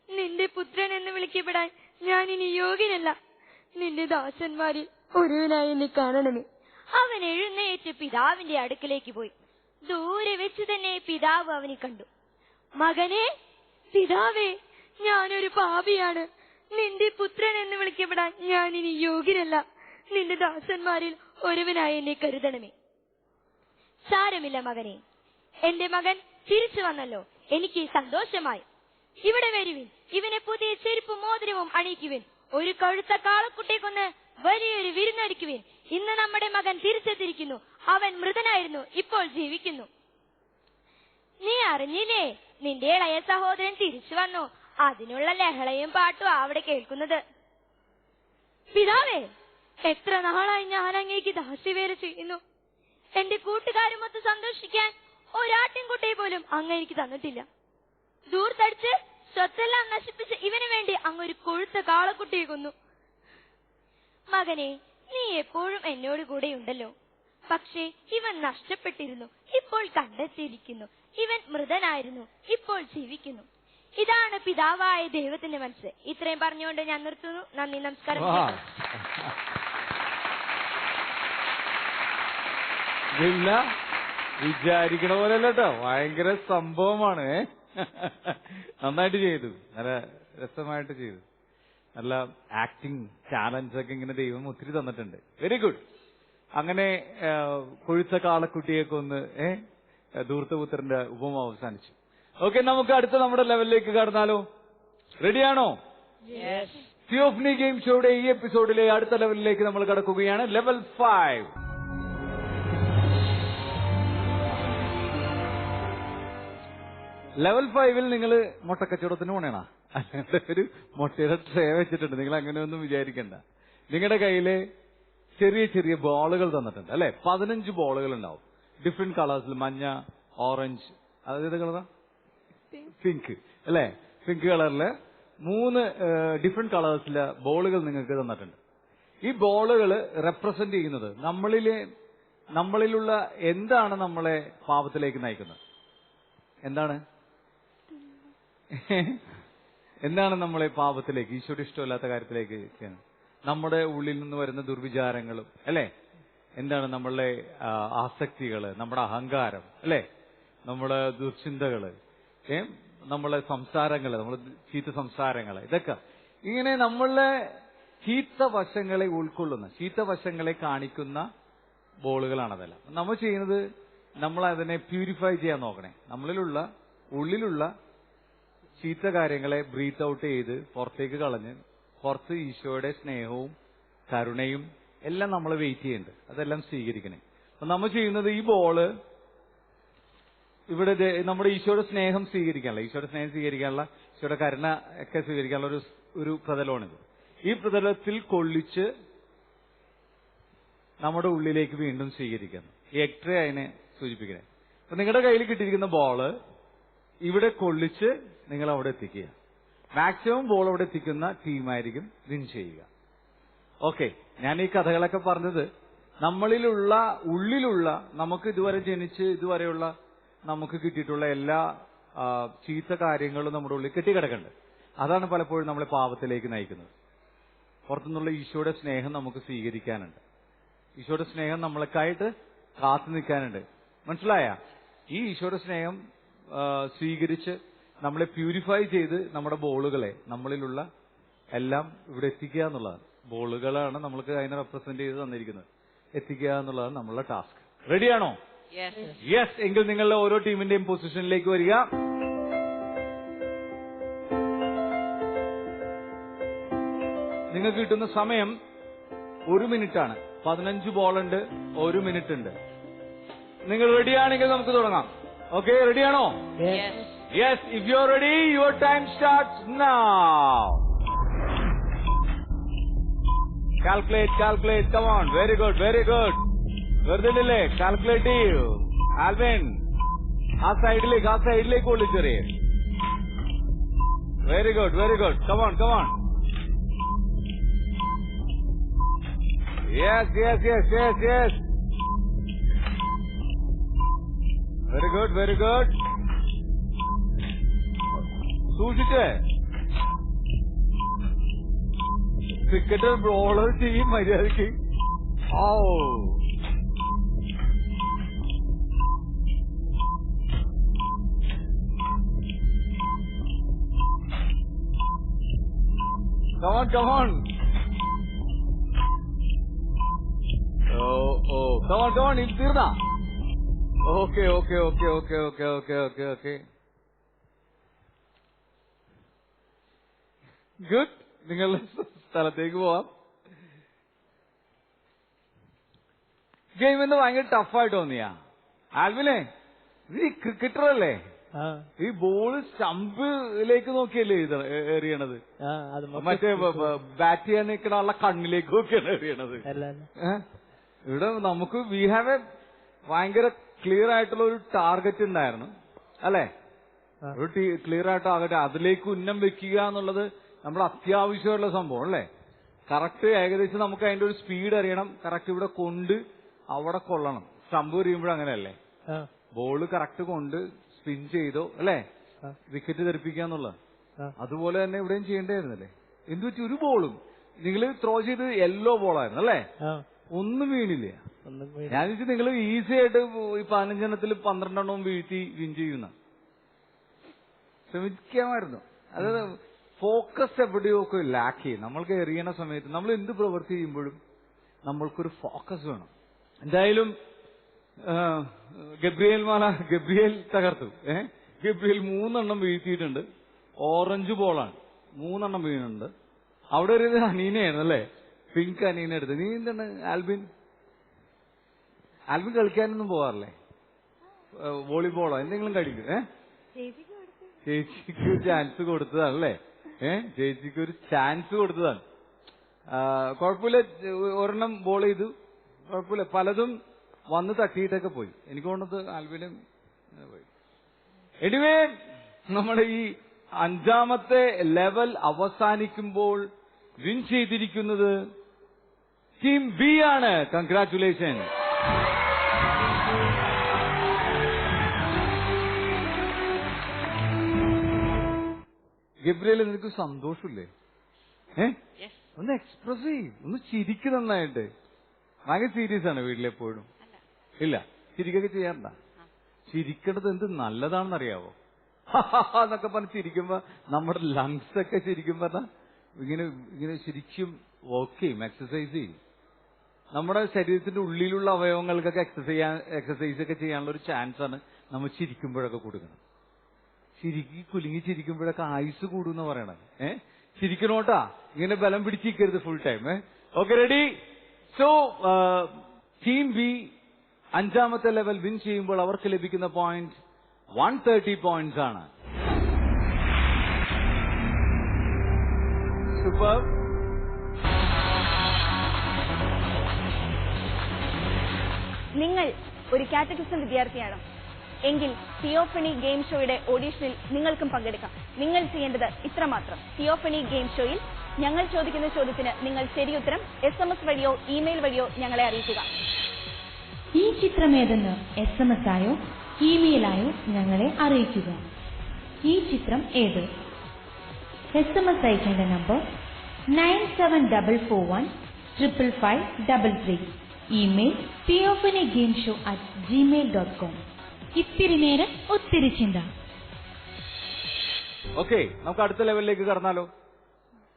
നിന്റെ പുത്രൻ എന്ന് വിളിക്കപ്പെടാൻ ഞാൻ ഇനി യോഗ്യനല്ല. നിന്റെ ദാസന്മാരിൽ ഒരുവനായി എന്നെ കാണണമേ. അവൻ എഴുന്നേറ്റ് പിതാവിന്റെ അടുക്കിലേക്ക് പോയി. ദൂരെ വെച്ച് തന്നെ പിതാവ് അവനെ കണ്ടു. മകനെ, പിതാവേ, ഞാനൊരു പാപിയാണ്. നിന്റെ പുത്രൻ എന്ന് വിളിക്കപ്പെടാൻ ഞാൻ ഇനി യോഗ്യനല്ല. നിന്റെ ദാസന്മാരിൽ ഒരുവനായി എന്നെ കരുതണമേ. സാരമില്ല മകനെ, എന്റെ മകൻ തിരിച്ചു വന്നല്ലോ, എനിക്ക് സന്തോഷമായി. ഇവിടെ വരുവിൻ, ഇവനെ പുതിയ ചെരുപ്പും മോതിരവും അണിയിക്കുവിൻ. ഒരു കഴുത്ത കാളക്കുട്ടിയെ കൊന്ന് വലിയൊരു വിരുന്നടിക്കുവിൻ. ഇന്ന് നമ്മുടെ മകൻ തിരിച്ചെത്തിയിരിക്കുന്നു. അവൻ മൃതനായിരുന്നു, ഇപ്പോൾ ജീവിക്കുന്നു. നീ അറിഞ്ഞില്ലേ, നിന്റെ ഇളയ സഹോദരൻ തിരിച്ചു വന്നു. അതിനുള്ള ലഹളയും പാട്ടും അവിടെ കേൾക്കുന്നത്. പിതാവേ, എത്ര നാളായി ഞാൻ അങ്ങേക്ക് ദാസ്യവേല ചെയ്യുന്നു. എന്റെ കൂട്ടുകാരുമൊത്ത് സന്തോഷിക്കാൻ ഒരാട്ടിൻകുട്ടിയെ പോലും അങ്ങ് എനിക്ക് തന്നിട്ടില്ല. ദൂർത്തടിച്ച് സ്വത്തെല്ലാം നശിപ്പിച്ച് ഇവന് വേണ്ടി അങ്ങൊരു കൊഴുത്ത കാളക്കുട്ടിയെ കൊന്നു. മകനെ, നീ എപ്പോഴും എന്നോട് കൂടെ ഉണ്ടല്ലോ. പക്ഷേ ഇവൻ നഷ്ടപ്പെട്ടിരുന്നു, ഇപ്പോൾ കണ്ടെത്തിയിരിക്കുന്നു. ഇവൻ മൃതനായിരുന്നു, ഇപ്പോൾ ജീവിക്കുന്നു. ഇതാണ് പിതാവായ ദൈവത്തിന്റെ മനസ്സ്. ഇത്രയും പറഞ്ഞുകൊണ്ട് ഞാൻ നിർത്തുന്നു. നന്ദി, നമസ്കാരം. വിചാരിക്കണ പോലെയല്ല കേട്ടോ, ഭയങ്കര സംഭവമാണ്. നന്നായിട്ട് ചെയ്തു, നല്ല രസമായിട്ട് ചെയ്തു. നല്ല ആക്ടിങ് ടാലൻസ് ഒക്കെ ഇങ്ങനെ ദൈവം ഒത്തിരി തന്നിട്ടുണ്ട്. Very good. അങ്ങനെ കൊഴുത്ത കാളക്കുട്ടിയൊക്കെ ഒന്ന് ധൂർത്തപുത്രന്റെ ഉപമ അവസാനിച്ചു. ഓക്കെ, നമുക്ക് അടുത്ത നമ്മുടെ ലെവലിലേക്ക് കടന്നാലോ? റെഡിയാണോ? തിയോഫനി ഗെയിം ഷോയുടെ ഈ എപ്പിസോഡിലെ അടുത്ത ലെവലിലേക്ക് നമ്മൾ കടക്കുകയാണ്. ലെവൽ 5. ലെവൽ 5ൽ നിങ്ങൾ മുട്ടക്കച്ചവടത്തിന് പോണേണ? അല്ലാണ്ട് ഒരു മുട്ടയുടെ ട്രേ വെച്ചിട്ടുണ്ട്. നിങ്ങൾ അങ്ങനെയൊന്നും വിചാരിക്കണ്ട. നിങ്ങളുടെ കയ്യില് ചെറിയ ചെറിയ ബോളുകൾ തന്നിട്ടുണ്ട് അല്ലെ? 15 ബോളുകൾ ഉണ്ടാവും. ഡിഫറെന്റ് കളേഴ്സിൽ, മഞ്ഞ, ഓറഞ്ച്, അതേത് കളറാ? പിങ്ക് അല്ലെ? പിങ്ക് കളറില് 3 ഡിഫറെന്റ് കളേഴ്സിലെ ബോളുകൾ നിങ്ങൾക്ക് തന്നിട്ടുണ്ട്. ഈ ബോളുകൾ റെപ്രസെന്റ് ചെയ്യുന്നത് നമ്മളിലുള്ള എന്താണ് നമ്മളെ പാപത്തിലേക്ക് നയിക്കുന്നത്? എന്താണ് നമ്മളെ പാപത്തിലേക്ക്, ഈശോയുടെ ഇഷ്ടമില്ലാത്ത കാര്യത്തിലേക്ക് ചെയ്യുന്നത്? നമ്മുടെ ഉള്ളിൽ നിന്ന് വരുന്ന ദുർവിചാരങ്ങളും അല്ലെ? എന്താണ് നമ്മളുടെ ആസക്തികള്, നമ്മുടെ അഹങ്കാരം അല്ലെ? നമ്മുടെ ദുർചിന്തകള്, നമ്മളെ സംസാരങ്ങള്, നമ്മളെ ചീത്ത സംസാരങ്ങള്, ഇതൊക്കെ ഇങ്ങനെ നമ്മളെ ചീത്ത വശങ്ങളെ ഉൾക്കൊള്ളുന്ന, ചീത്ത വശങ്ങളെ കാണിക്കുന്ന ബോളുകളാണതെല്ലാം. നമ്മൾ ചെയ്യുന്നത്, നമ്മൾ അതിനെ പ്യൂരിഫൈ ചെയ്യാൻ നോക്കണേ. നമ്മളിലുള്ള ഉള്ളിലുള്ള ചീത്ത കാര്യങ്ങളെ ബ്രീത്ത് ഔട്ട് ചെയ്ത് പുറത്തേക്ക് കളഞ്ഞ് പുറത്ത് ഈശോയുടെ സ്നേഹവും കരുണയും എല്ലാം നമ്മൾ വെയിറ്റ് ചെയ്യുന്നുണ്ട്. അതെല്ലാം സ്വീകരിക്കണേ. അപ്പൊ നമ്മൾ ചെയ്യുന്നത്, ഈ ബോള് ഇവിടെ നമ്മുടെ ഈശോയുടെ സ്നേഹം സ്വീകരിക്കാനുള്ള, ഈശോയുടെ സ്നേഹം സ്വീകരിക്കാനുള്ള, ഈശോയുടെ കരുണ ഒക്കെ സ്വീകരിക്കാനുള്ള ഒരു പ്രതലമാണിത്. ഈ പ്രതലത്തിൽ കൊള്ളിച്ച് നമ്മുടെ ഉള്ളിലേക്ക് വീണ്ടും സ്വീകരിക്കുന്നു. ഈ എക്ട്രേ അതിനെ സൂചിപ്പിക്കണേ. അപ്പൊ നിങ്ങളുടെ കയ്യിൽ കിട്ടിയിരിക്കുന്ന ബോള് ഇവിടെ കൊള്ളിച്ച് നിങ്ങൾ അവിടെ എത്തിക്കുക. മാക്സിമം ബോൾ അവിടെ എത്തിക്കുന്ന ടീമായിരിക്കും വിൻ ചെയ്യുക. ഓക്കെ, ഞാൻ ഈ കഥകളൊക്കെ പറഞ്ഞത് നമ്മളിലുള്ള ഉള്ളിലുള്ള നമുക്ക് ഇതുവരെ ജനിച്ച് ഇതുവരെയുള്ള നമുക്ക് കിട്ടിയിട്ടുള്ള എല്ലാ ചീത്ത കാര്യങ്ങളും നമ്മുടെ ഉള്ളിൽ കെട്ടിക്കിടക്കുന്നുണ്ട്. അതാണ് പലപ്പോഴും നമ്മളെ പാപത്തിലേക്ക് നയിക്കുന്നത്. പുറത്തുനിന്നുള്ള ഈശോയുടെ സ്നേഹം നമുക്ക് സ്വീകരിക്കാനുണ്ട്. ഈശോയുടെ സ്നേഹം നമ്മളെക്കായിട്ട് കാത്തു നിൽക്കാനുണ്ട്. മനസ്സിലായ? ഈ ഈശോയുടെ സ്നേഹം സ്വീകരിച്ച് നമ്മളെ പ്യൂരിഫൈ ചെയ്ത് നമ്മുടെ ബോളുകളെ, നമ്മളിലുള്ള എല്ലാം ഇവിടെ എത്തിക്കുക എന്നുള്ളതാണ്. ബോളുകളാണ് നമ്മൾക്ക് അതിനെ റെപ്രസെന്റ് ചെയ്ത് തന്നിരിക്കുന്നത്. എത്തിക്കുക എന്നുള്ളതാണ് നമ്മളുടെ ടാസ്ക്. റെഡിയാണോ? യെസ്. എങ്കിൽ നിങ്ങളുടെ ഓരോ ടീമിന്റെയും പൊസിഷനിലേക്ക് വരിക. നിങ്ങൾക്ക് കിട്ടുന്ന സമയം 1 മിനിറ്റാണ്. 15 ബോളുണ്ട്, 1 മിനിറ്റ് ഉണ്ട്. നിങ്ങൾ റെഡിയാണെങ്കിൽ നമുക്ക് തുടങ്ങാം. ഓക്കെ, റെഡിയാണോ? Yes. If you are ready, your time starts now. Calculate. Come on. Very good. വെറുതെ കാൽക്കുലേറ്റ് ചെയ്യൂ. ആൽവിൻ, ആ സൈഡിലേക്ക് ഒളിച്ചെറിയ. Very good. Come on. Yes. Very good. സൂക്ഷിച്ചേ. ക്രിക്കറ്റ് ബോളർ ചെയ്യും മര്യാദക്ക്. Come on. Come on. ഇത് തീർന്നാ? ഓക്കെ. ഗുഡ്. നിങ്ങളുടെ സ്ഥലത്തേക്ക് പോവാം. ഗെയിം എന്ന് ഭയങ്കര ടഫായിട്ട് തോന്നിയാ ആൽവിനെ? നീ ക്രിക്കറ്ററല്ലേ? ഈ ബോള് സ്റ്റമ്പിലേക്ക് നോക്കിയല്ലേ എറിയണത്? മറ്റേ ബാറ്റ് ചെയ്യാൻ നിൽക്കണ കണ്ണിലേക്ക് നോക്കിയാണ് എറിയണത്. ഇവിടെ നമുക്ക് വി ഹാവ് എ ഭയങ്കര ക്ലിയർ ആയിട്ടുള്ള ഒരു ടാർഗറ്റ് ഉണ്ടായിരുന്നു, അല്ലെ? ഒരു ക്ലിയർ ആയിട്ട് ആകട്ടെ, അതിലേക്ക് ഉന്നം വെക്കുക എന്നുള്ളത് നമ്മുടെ അത്യാവശ്യമുള്ള സംഭവം, അല്ലേ? കറക്റ്റ് ഏകദേശം നമുക്ക് അതിന്റെ ഒരു സ്പീഡ് അറിയണം. കറക്റ്റ് ഇവിടെ കൊണ്ട് അവിടെ കൊള്ളണം. സ്റ്റമ്പ് എറിയുമ്പോഴും അങ്ങനെയല്ലേ? ബോള് കറക്റ്റ് കൊണ്ട് സ്പിൻ ചെയ്തോ, അല്ലേ? വിക്കറ്റ് തെറിപ്പിക്കുക എന്നുള്ളത്. അതുപോലെ തന്നെ ഇവിടെയും ചെയ്യേണ്ടായിരുന്നല്ലേ? എന്തു പറ്റി? ഒരു ബോളും നിങ്ങൾ ത്രോ ചെയ്ത് യെല്ലോ ബോളായിരുന്നു, അല്ലേ? ഒന്നും വീണില്ല. ഞാൻ വെച്ചാൽ നിങ്ങൾ ഈസി ആയിട്ട് ഈ 15 എണ്ണത്തിൽ 12 എണ്ണവും വീഴ്ത്തി വിൻ ചെയ്യുന്ന ശ്രമിക്കാമായിരുന്നു. അതായത് ഫോക്കസ് എവിടെയൊക്കെ ലാക്ക് ചെയ്യും. നമ്മൾക്ക് എറിയണ സമയത്ത് നമ്മൾ എന്ത് പ്രവൃത്തി ചെയ്യുമ്പോഴും നമ്മൾക്കൊരു ഫോക്കസ് വേണം. എന്തായാലും ഗബ്രിയേൽ തകർത്തു. ഗബ്രിയേൽ 3 എണ്ണം വീഴ്ത്തിയിട്ടുണ്ട്. ഓറഞ്ച് ബോളാണ്, 3 എണ്ണം വീണുണ്ട്. അവിടെ ഒരു അനീനയായിരുന്നു, അല്ലേ? പിങ്ക് അനീന എടുത്ത്. നീ എന്താണ് ആൽബിൻ കളിക്കാനൊന്നും പോകാറില്ലേ? വോളിബോളോ എന്തെങ്കിലും കളിക്കും? ചേച്ചിക്ക് ഒരു ചാൻസ് കൊടുത്തതാണല്ലേ? ചേച്ചിക്ക് ഒരു ചാൻസ് കൊടുത്തതാണ്. കുഴപ്പമില്ല, ഒരെണ്ണം ബോൾ ചെയ്തു, കുഴപ്പമില്ല. പലതും വന്ന് തട്ടിയിട്ടൊക്കെ പോയി. എനിക്ക് തോന്നുന്നത് ആൽബിനും പോയി. എനിവേ, നമ്മുടെ ഈ 5ാമത്തെ ലെവൽ അവസാനിക്കുമ്പോൾ വിൻ ചെയ്തിരിക്കുന്നത് ടീം ബി ആണ്. കൺഗ്രാറ്റുലേഷൻ. ഗബ്രിയേൽ, നിനക്ക് സന്തോഷമില്ലേ? ഒന്ന് എക്സ്പ്രസ് ചെയ്യും, ഒന്ന് ചിരിക്ക് നന്നായിട്ട്. ഭയങ്കര സീരിയസ് ആണ് വീട്ടിലെപ്പോഴും? ഇല്ല, ചിരിക്കൊക്കെ ചെയ്യാറുണ്ട? ചിരിക്കേണ്ടത് എന്ത് നല്ലതാണെന്നറിയാവോ? എന്നൊക്കെ പറഞ്ഞ് ചിരിക്കുമ്പോ നമ്മുടെ ലങ്സ് ഒക്കെ ശരിക്കും പറഞ്ഞാൽ ഇങ്ങനെ ഇങ്ങനെ ശരിക്കും വർക്ക് ചെയ്യും, എക്സസൈസ് ചെയ്യും. നമ്മുടെ ശരീരത്തിന്റെ ഉള്ളിലുള്ള അവയവങ്ങൾക്കൊക്കെ എക്സസൈസ് ഒക്കെ ചെയ്യാനുള്ള ഒരു ചാൻസ് ആണ് നമ്മൾ ചിരിക്കുമ്പോഴൊക്കെ കൊടുക്കണം. കുലുങ്ങി ചിരിക്കുമ്പോഴൊക്കെ ആയുസ് കൂടുന്ന പറയണത്. ചിരിക്കണോട്ടാ, ഇങ്ങനെ ബലം പിടിച്ചിരിക്കരുത് full time. Okay, ready? So team B 5ാമത്തെ ലെവൽ വിൻ ചെയ്യുമ്പോൾ അവർക്ക് ലഭിക്കുന്ന പോയിന്റ് 130 പോയിന്റ്സ് ആണ്. സൂപ്പർ. നിങ്ങൾ ഒരു കാറ്റഗിസം വിദ്യാർത്ഥിയാണ് എങ്കിൽ തിയോഫണി ഗെയിം ഷോയുടെ ഓഡീഷനിൽ നിങ്ങൾക്കും പങ്കെടുക്കാം. നിങ്ങൾ ചെയ്യേണ്ടത് ഇത്രമാത്രം. തിയോഫണി ഗെയിം ഷോയിൽ ഞങ്ങൾ ചോദിക്കുന്ന ചോദ്യത്തിന് നിങ്ങൾ ശരിയുത്തരം SMS വഴിയോ ഇമെയിൽ വഴിയോ ഞങ്ങളെ അറിയിക്കുക. ഈ ചിത്രമേതെന്ന് SMS ആയോ ഇമെയിലായോ ഞങ്ങളെ അറിയിക്കുക. ഈ ചിത്രം ഏത്? SMS അയക്കേണ്ട നമ്പർ 9744155533. Email theophanygameshow@gmail.com. ഇത്തിരി നേരം ഒത്തിരി ചിന്ത. ഓക്കെ, നമുക്ക് അടുത്ത ലെവലിലേക്ക് കടന്നാലോ?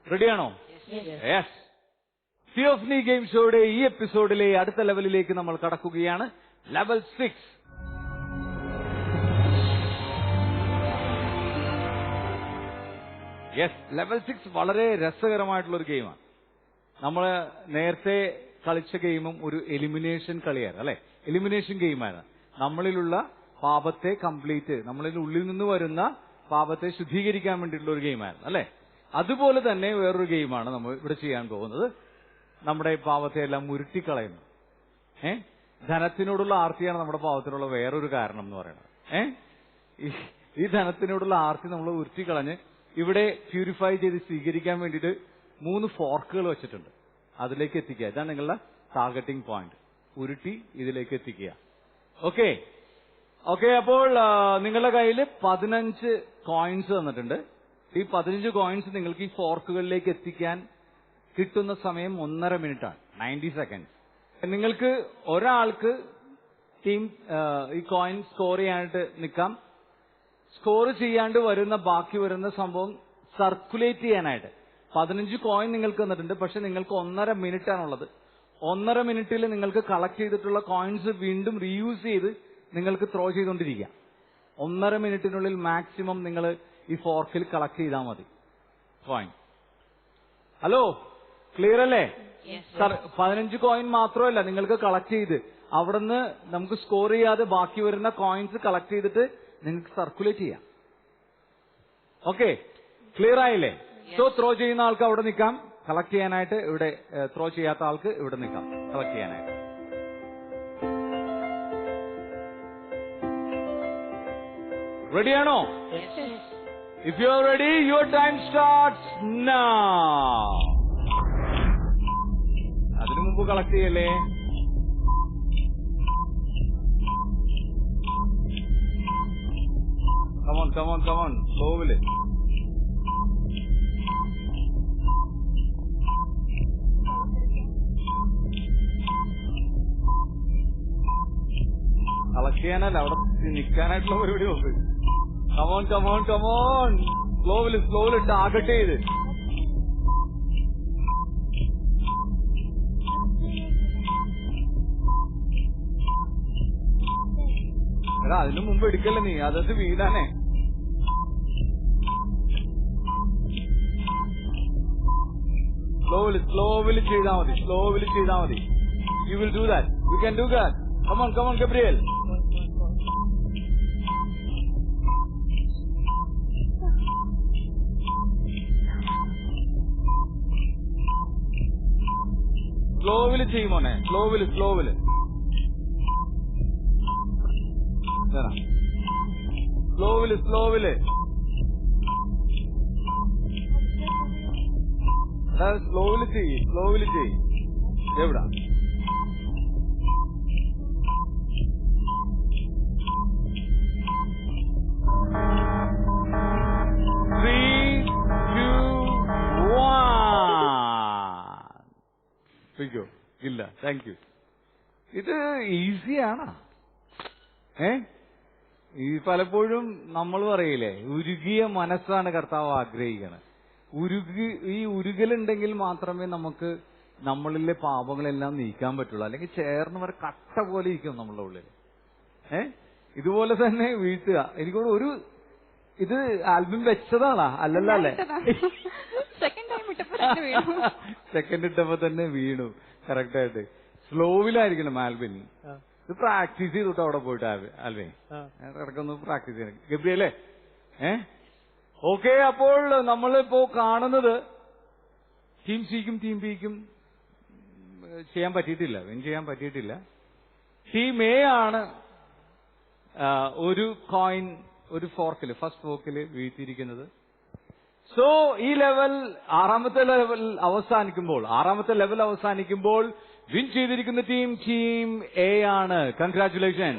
റെഡിയാണോ? യെസ്. തിയോഫനി ഗെയിം ഷോയുടെ ഈ എപ്പിസോഡിലെ അടുത്ത ലെവലിലേക്ക് നമ്മൾ കടക്കുകയാണ്. ലെവൽ 6. യെസ്, ലെവൽ 6 വളരെ രസകരമായിട്ടുള്ള ഒരു ഗെയിമാണ്. നമ്മൾ നേരത്തെ കളിച്ച ഗെയിമും ഒരു എലിമിനേഷൻ കളിയായിരുന്നു, അല്ലെ? എലിമിനേഷൻ ഗെയിമാണ്. നമ്മളിലുള്ള പാപത്തെ നമ്മളിൽ ഉള്ളിൽ നിന്ന് വരുന്ന പാപത്തെ ശുദ്ധീകരിക്കാൻ വേണ്ടിയിട്ടുള്ള ഒരു ഗെയിമായിരുന്നു, അല്ലെ? അതുപോലെ തന്നെ വേറൊരു ഗെയിമാണ് നമ്മൾ ഇവിടെ ചെയ്യാൻ പോകുന്നത്. നമ്മുടെ പാപത്തെ എല്ലാം ഉരുട്ടിക്കളയുന്നു. ധനത്തിനോടുള്ള ആർത്തിയാണ് നമ്മുടെ പാപത്തിനുള്ള വേറൊരു കാരണം എന്ന് പറയുന്നത്. ഈ ധനത്തിനോടുള്ള ആർത്തി നമ്മൾ ഉരുട്ടിക്കളഞ്ഞ് ഇവിടെ പ്യൂരിഫൈ ചെയ്ത് സ്വീകരിക്കാൻ വേണ്ടിയിട്ട് 3 ഫോർക്കുകൾ വെച്ചിട്ടുണ്ട്. അതിലേക്ക് എത്തിക്കുക. ഇതാണ് നിങ്ങളുടെ ടാർഗറ്റിംഗ് പോയിന്റ്. ഉരുട്ടി ഇതിലേക്ക് എത്തിക്കുക. ഓക്കെ, അപ്പോൾ നിങ്ങളുടെ കയ്യിൽ 15 കോയിൻസ് തന്നിട്ടുണ്ട്. ഈ 15 കോയിൻസ് നിങ്ങൾക്ക് ഈ ഫോർക്കുകളിലേക്ക് എത്തിക്കാൻ കിട്ടുന്ന സമയം 1.5 മിനിറ്റാണ്, 90 സെക്കൻഡ്സ്. നിങ്ങൾക്ക് ഒരാൾക്ക് ടീം ഈ കോയിൻ സ്കോർ ചെയ്യാനായിട്ട് നിൽക്കാം. സ്കോർ ചെയ്യാണ്ട് ബാക്കി വരുന്ന സംഭവം സർക്കുലേറ്റ് ചെയ്യാനായിട്ട് 15 കോയിൻ നിങ്ങൾക്ക് തന്നിട്ടുണ്ട്. പക്ഷെ നിങ്ങൾക്ക് 1.5 മിനിറ്റാണുള്ളത്. 1.5 മിനിറ്റിൽ നിങ്ങൾക്ക് കളക്ട് ചെയ്തിട്ടുള്ള കോയിൻസ് വീണ്ടും റീയൂസ് ചെയ്ത് നിങ്ങൾക്ക് ത്രോ ചെയ്തുകൊണ്ടിരിക്കുക. 1.5 മിനിറ്റിനുള്ളിൽ മാക്സിമം നിങ്ങൾ ഈ ഫോർക്കിൽ കളക്ട് ചെയ്താൽ മതി കോയിൻ. ഹലോ, ക്ലിയർ അല്ലേ? 15 കോയിൻ മാത്രമല്ല നിങ്ങൾക്ക് കളക്ട് ചെയ്ത് അവിടുന്ന് നമുക്ക് സ്കോർ ചെയ്യാതെ ബാക്കി വരുന്ന കോയിൻസ് കളക്ട് ചെയ്തിട്ട് നിങ്ങൾക്ക് സർക്കുലേറ്റ് ചെയ്യാം. ഓക്കെ, ക്ലിയർ ആയില്ലേ? സോ ത്രോ ചെയ്യുന്ന ആൾക്ക് അവിടെ നിൽക്കാം, കളക്ട് ചെയ്യാനായിട്ട് ഇവിടെ, ത്രോ ചെയ്യാത്ത ആൾക്ക് ഇവിടെ നിൽക്കാം കളക്ട് ചെയ്യാനായിട്ട്. റെഡിയാണോ? If you are ready, your time starts now. അതിനു മുമ്പ് കളക്ട് ചെയ്യല്ലേ? Come on, slowly. കളക്ട് ചെയ്യാനല്ല, അവിടെ നിൽക്കാനായിട്ടുള്ള പരിപാടി നോക്ക്. Come on. Slowly ടാർഗറ്റ് ചെയ്ത്. എടാ, അതിനു മുമ്പ് എടുക്കല്ലേ നീ, അതത് വീടാനേ. Slowly ചെയ്താൽ മതി. You will do that. You can do that. Come on, Gabriel. Slowly ചെയ്യും മോനെ. Slowly. Slowly. Slowly ചെയ്യ്. എവിടാ? ഇല്ല, താങ്ക് യു. ഇത് ഈസിയാണ്. ഈ പലപ്പോഴും നമ്മൾ പറയില്ലേ, ഉരുകിയ മനസ്സാണ് കർത്താവ് ആഗ്രഹിക്കുന്നത്. ഈ ഉരുകലുണ്ടെങ്കിൽ മാത്രമേ നമുക്ക് നമ്മളിലെ പാപങ്ങളെല്ലാം നീക്കാൻ പറ്റുള്ളൂ. അല്ലെങ്കിൽ ചേർന്ന് വരെ കട്ട പോലെ ഇരിക്കും നമ്മളുടെ ഉള്ളിൽ. ഇതുപോലെ തന്നെ വീഴ്ത്തുക. എനിക്കോട് ഒരു ഇത് ആൽബം വെച്ചതാണോ? അല്ലല്ലോ അല്ലേ? സെക്കൻഡ് ഇട്ടപ്പോ തന്നെ വീണു. കറക്റ്റായിട്ട് സ്ലോവിലായിരിക്കണം ആൽബിൻ. ഇത് പ്രാക്ടീസ് ചെയ്തിട്ട് അവിടെ പോയിട്ട് ആൽബിൻ ഇടക്കൊന്ന് പ്രാക്ടീസ് ചെയ്യണം. ഗബ്രിയല്ലേ? ഓക്കെ. അപ്പോൾ നമ്മളിപ്പോ കാണുന്നത് ടീം സിക്കും ടീം ബിക്കും ചെയ്യാൻ പറ്റിയിട്ടില്ല, വിൻ ചെയ്യാൻ പറ്റിയിട്ടില്ല. ടീം എ ആണ് ഒരു കോയിൻ ഒരു ഫോർക്കിൽ, ഫസ്റ്റ് ഫോർക്കിൽ വീഴ്ത്തിയിരിക്കുന്നത്. സോ ഈ ലെവൽ ആറാമത്തെ ലെവൽ അവസാനിക്കുമ്പോൾ വിൻ ചെയ്തിരിക്കുന്ന ടീം എ ആണ്. കൺഗ്രാറ്റുലേഷൻ.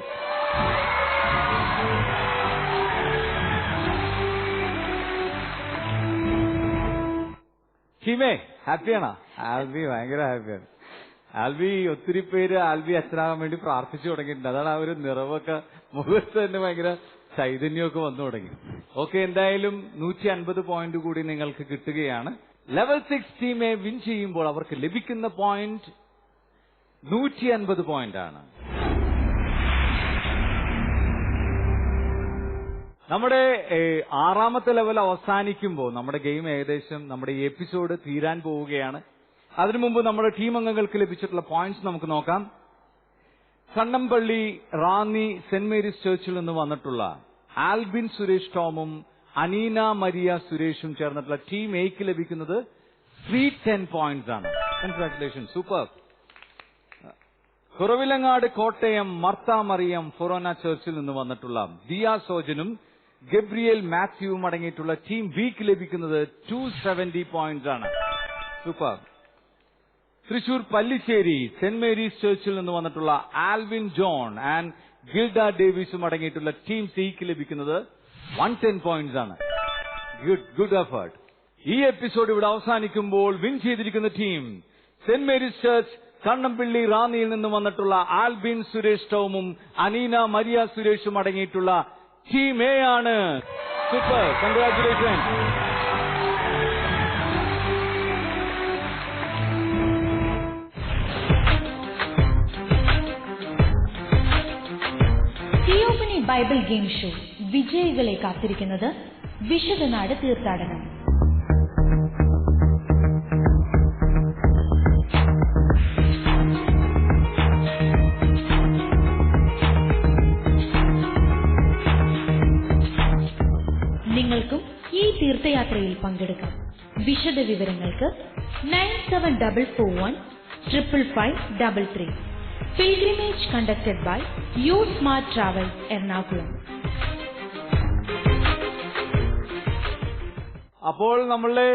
ടീമേ ഹാപ്പിയാണോ? ആൽബി ഭയങ്കര ഹാപ്പിയാണ്. ആൽബി ഒത്തിരി പേര് ആൽബി അച്ഛനാകാൻ വേണ്ടി പ്രാർത്ഥിച്ചു തുടങ്ങിയിട്ടുണ്ട്. അതാണ് ആ ഒരു നിറവൊക്കെ മുഖത്ത് തന്നെ ഭയങ്കര ചൈതന്യമൊക്കെ വന്നു തുടങ്ങി. ഓക്കെ, എന്തായാലും 150 പോയിന്റ് കൂടി നിങ്ങൾക്ക് കിട്ടുകയാണ്. ലെവൽ 6 ടീമെ വിൻ ചെയ്യുമ്പോൾ അവർക്ക് ലഭിക്കുന്ന പോയിന്റ് 150 പോയിന്റ് ആണ്. നമ്മുടെ ആറാമത്തെ ലെവൽ അവസാനിക്കുമ്പോൾ നമ്മുടെ ഗെയിം ഏകദേശം, നമ്മുടെ ഈ എപ്പിസോഡ് തീരാൻ പോവുകയാണ്. അതിനു മുമ്പ് നമ്മുടെ ടീം അംഗങ്ങൾക്ക് ലഭിച്ചിട്ടുള്ള പോയിന്റ്സ് നമുക്ക് നോക്കാം. കണ്ണമ്പള്ളി റാന്നി സെന്റ് മേരീസ് ചർച്ചിൽ നിന്ന് വന്നിട്ടുള്ള ആൽബിൻ സുരേഷ് ടോമും അനീന മരിയ സുരേഷും ചേർന്നിട്ടുള്ള ടീം എക്ക് ലഭിക്കുന്നത് 310 പോയിന്റ്സ് ആണ്. Congratulation, super. കുറവിലങ്ങാട് കോട്ടയം മർത്ത മറിയം ഫൊറോന ചർച്ചിൽ നിന്ന് വന്നിട്ടുള്ള ദിയ സോജനും ഗബ്രിയേൽ മാത്യുവും അടങ്ങിയിട്ടുള്ള ടീം ബിക്ക് ലഭിക്കുന്നത് 270 പോയിന്റ്സ് ആണ്. Super. Thrissur Pallissery Saint Mary's ചർച്ചിൽ നിന്ന് വന്നിട്ടുള്ള ആൽവിൻ ജോൺ ആൻഡ് ഗിൽഡ ഡേവിസും അടങ്ങിയിട്ടുള്ള ടീം സിക്ക് ലഭിക്കുന്നത് 110 പോയിന്റ്സ് ആണ്. Good effort. ഈ എപ്പിസോഡ് ഇവിടെ അവസാനിക്കുമ്പോൾ വിൻ ചെയ്തിരിക്കുന്ന team Saint Mary's church Kannampally റാന്നിയിൽ നിന്ന് വന്നിട്ടുള്ള ആൽബിൻ സുരേഷ് ടോമും അനീന മരിയ സുരേഷും അടങ്ങിയിട്ടുള്ള ടീം എ ആണ്. Super, congratulation. Theophany Bible game show വിജയികളെ കാത്തിരിക്കുന്നത് വിശുദ്ധനാട് തീർത്ഥാടനം. നിങ്ങൾക്കും ഈ തീർത്ഥയാത്രയിൽ പങ്കെടുക്കാം. വിശദ വിവരങ്ങൾക്ക് 9744155533. Pilgrimage conducted by You Smart Travels Ernakulam. അപ്പോൾ നമ്മളുടെ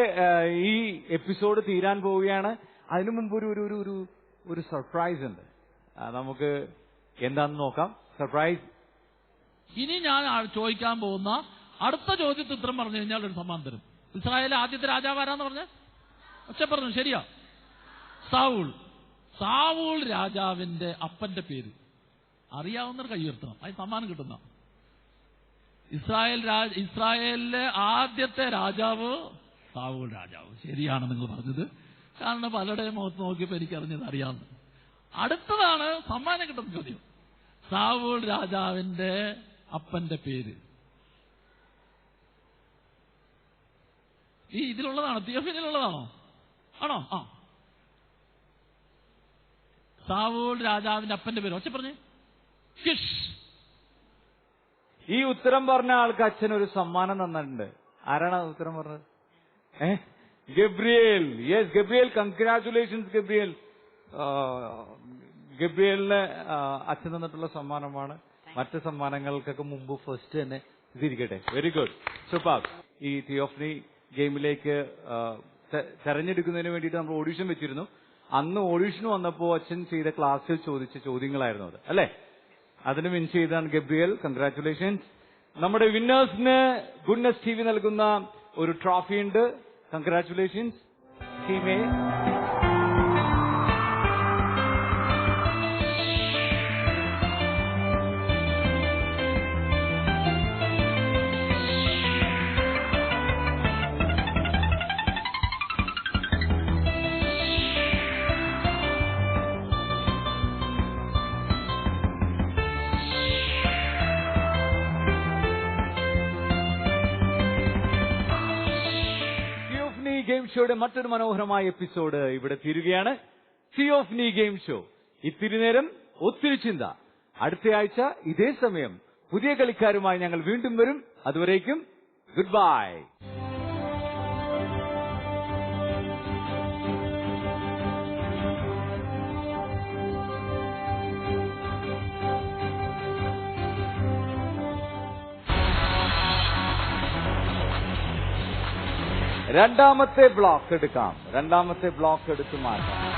ഈ എപ്പിസോഡ് തീരാൻ പോവുകയാണ്. അതിനു മുമ്പ് ഒരു സർപ്രൈസ് ഉണ്ട്. നമുക്ക് എന്താന്ന് നോക്കാം. സർപ്രൈസ്. ഇനി ഞാൻ ചോദിക്കാൻ പോകുന്ന അടുത്ത ചോദ്യത്തിന് ഉത്തരം പറഞ്ഞു കഴിഞ്ഞാൽ ഒരു സമ്മാനം തരും. ഇസ്രായേലിലെ ആദ്യത്തെ രാജാവ് ആരാന്ന് പറഞ്ഞ ഒച്ച പറഞ്ഞു? ശരിയാ, സാവൂൾ രാജാവിന്റെ അപ്പന്റെ പേര് അറിയാവുന്നവർ കൈയുയർത്തണം. അതിന് സമ്മാനം കിട്ടുന്ന ഇസ്രായേലിലെ ആദ്യത്തെ രാജാവ് സാവൂൾ രാജാവ്. ശരിയാണ് നിങ്ങൾ പറഞ്ഞത്. കാരണം പലരുടെയും മുഖത്ത് നോക്കിയപ്പോ എനിക്കറിഞ്ഞത് അറിയാവുന്നത്. അടുത്തതാണ് സമ്മാനം കിട്ടുന്ന ചോദ്യം. സാവൂൾ രാജാവിന്റെ അപ്പന്റെ പേര് ഈ ഇതിലുള്ളതാണോ? തിയോഫനിലുള്ളതാണോ? ആണോ? ആ, സാവൂൾ രാജാവിന്റെ അപ്പന്റെ പേര് ഒച്ച പറഞ്ഞേ. കിഷ്. ഈ ഉത്തരം പറഞ്ഞ ആൾക്ക് അച്ഛൻ ഒരു സമ്മാനം തന്നിട്ടുണ്ട്. ആരാണ് ഉത്തരം പറഞ്ഞത്? ഗബ്രിയേൽ. യെസ്, ഗബ്രിയേൽ. കൺഗ്രാറ്റുലേഷൻസ് ഗബ്രിയേൽ. ഗബ്രിയേലിന് അച്ഛൻ തന്നിട്ടുള്ള സമ്മാനമാണ്. മറ്റ് സമ്മാനങ്ങൾക്കൊക്കെ മുമ്പ് ഫസ്റ്റ് തന്നെ ഇതിരിക്കട്ടെ. Very good, super. ഈ തിയോഫനി ഗെയിമിലേക്ക് തെരഞ്ഞെടുക്കുന്നതിന് വേണ്ടിയിട്ട് നമ്മൾ ഓഡീഷൻ വെച്ചിരുന്നു. അന്ന് ഓഡീഷൻ വന്നപ്പോൾ അച്ഛൻ ചെയ്ത ക്ലാസ്സിൽ ചോദിച്ച ചോദ്യങ്ങളായിരുന്നു അത്, അല്ലേ? അതിന് വിൻ ചെയ്താണ് ഗബ്രിയേൽ. കൺഗ്രാറ്റുലേഷൻസ്. നമ്മുടെ വിന്നേഴ്സിന് ഗുഡ്നസ് ടി വി നൽകുന്ന ഒരു ട്രോഫി ഉണ്ട്. കൺഗ്രാറ്റുലേഷൻസ് ടീമേ. ഷോയുടെ മറ്റൊരു മനോഹരമായ എപ്പിസോഡ് ഇവിടെ തീരുകയാണ്. Theophany game show. ഇത്തിരി നേരം ഒത്തിരി ചിന്ത. അടുത്ത ആഴ്ച ഇതേ സമയം പുതിയ കളിക്കാരുമായി ഞങ്ങൾ വീണ്ടും വരും. അതുവരേക്കും ഗുഡ് ബൈ. രണ്ടാമത്തെ ബ്ലോക്ക് എടുക്കാം. രണ്ടാമത്തെ ബ്ലോക്ക് എടുത്ത് മാറ്റാം.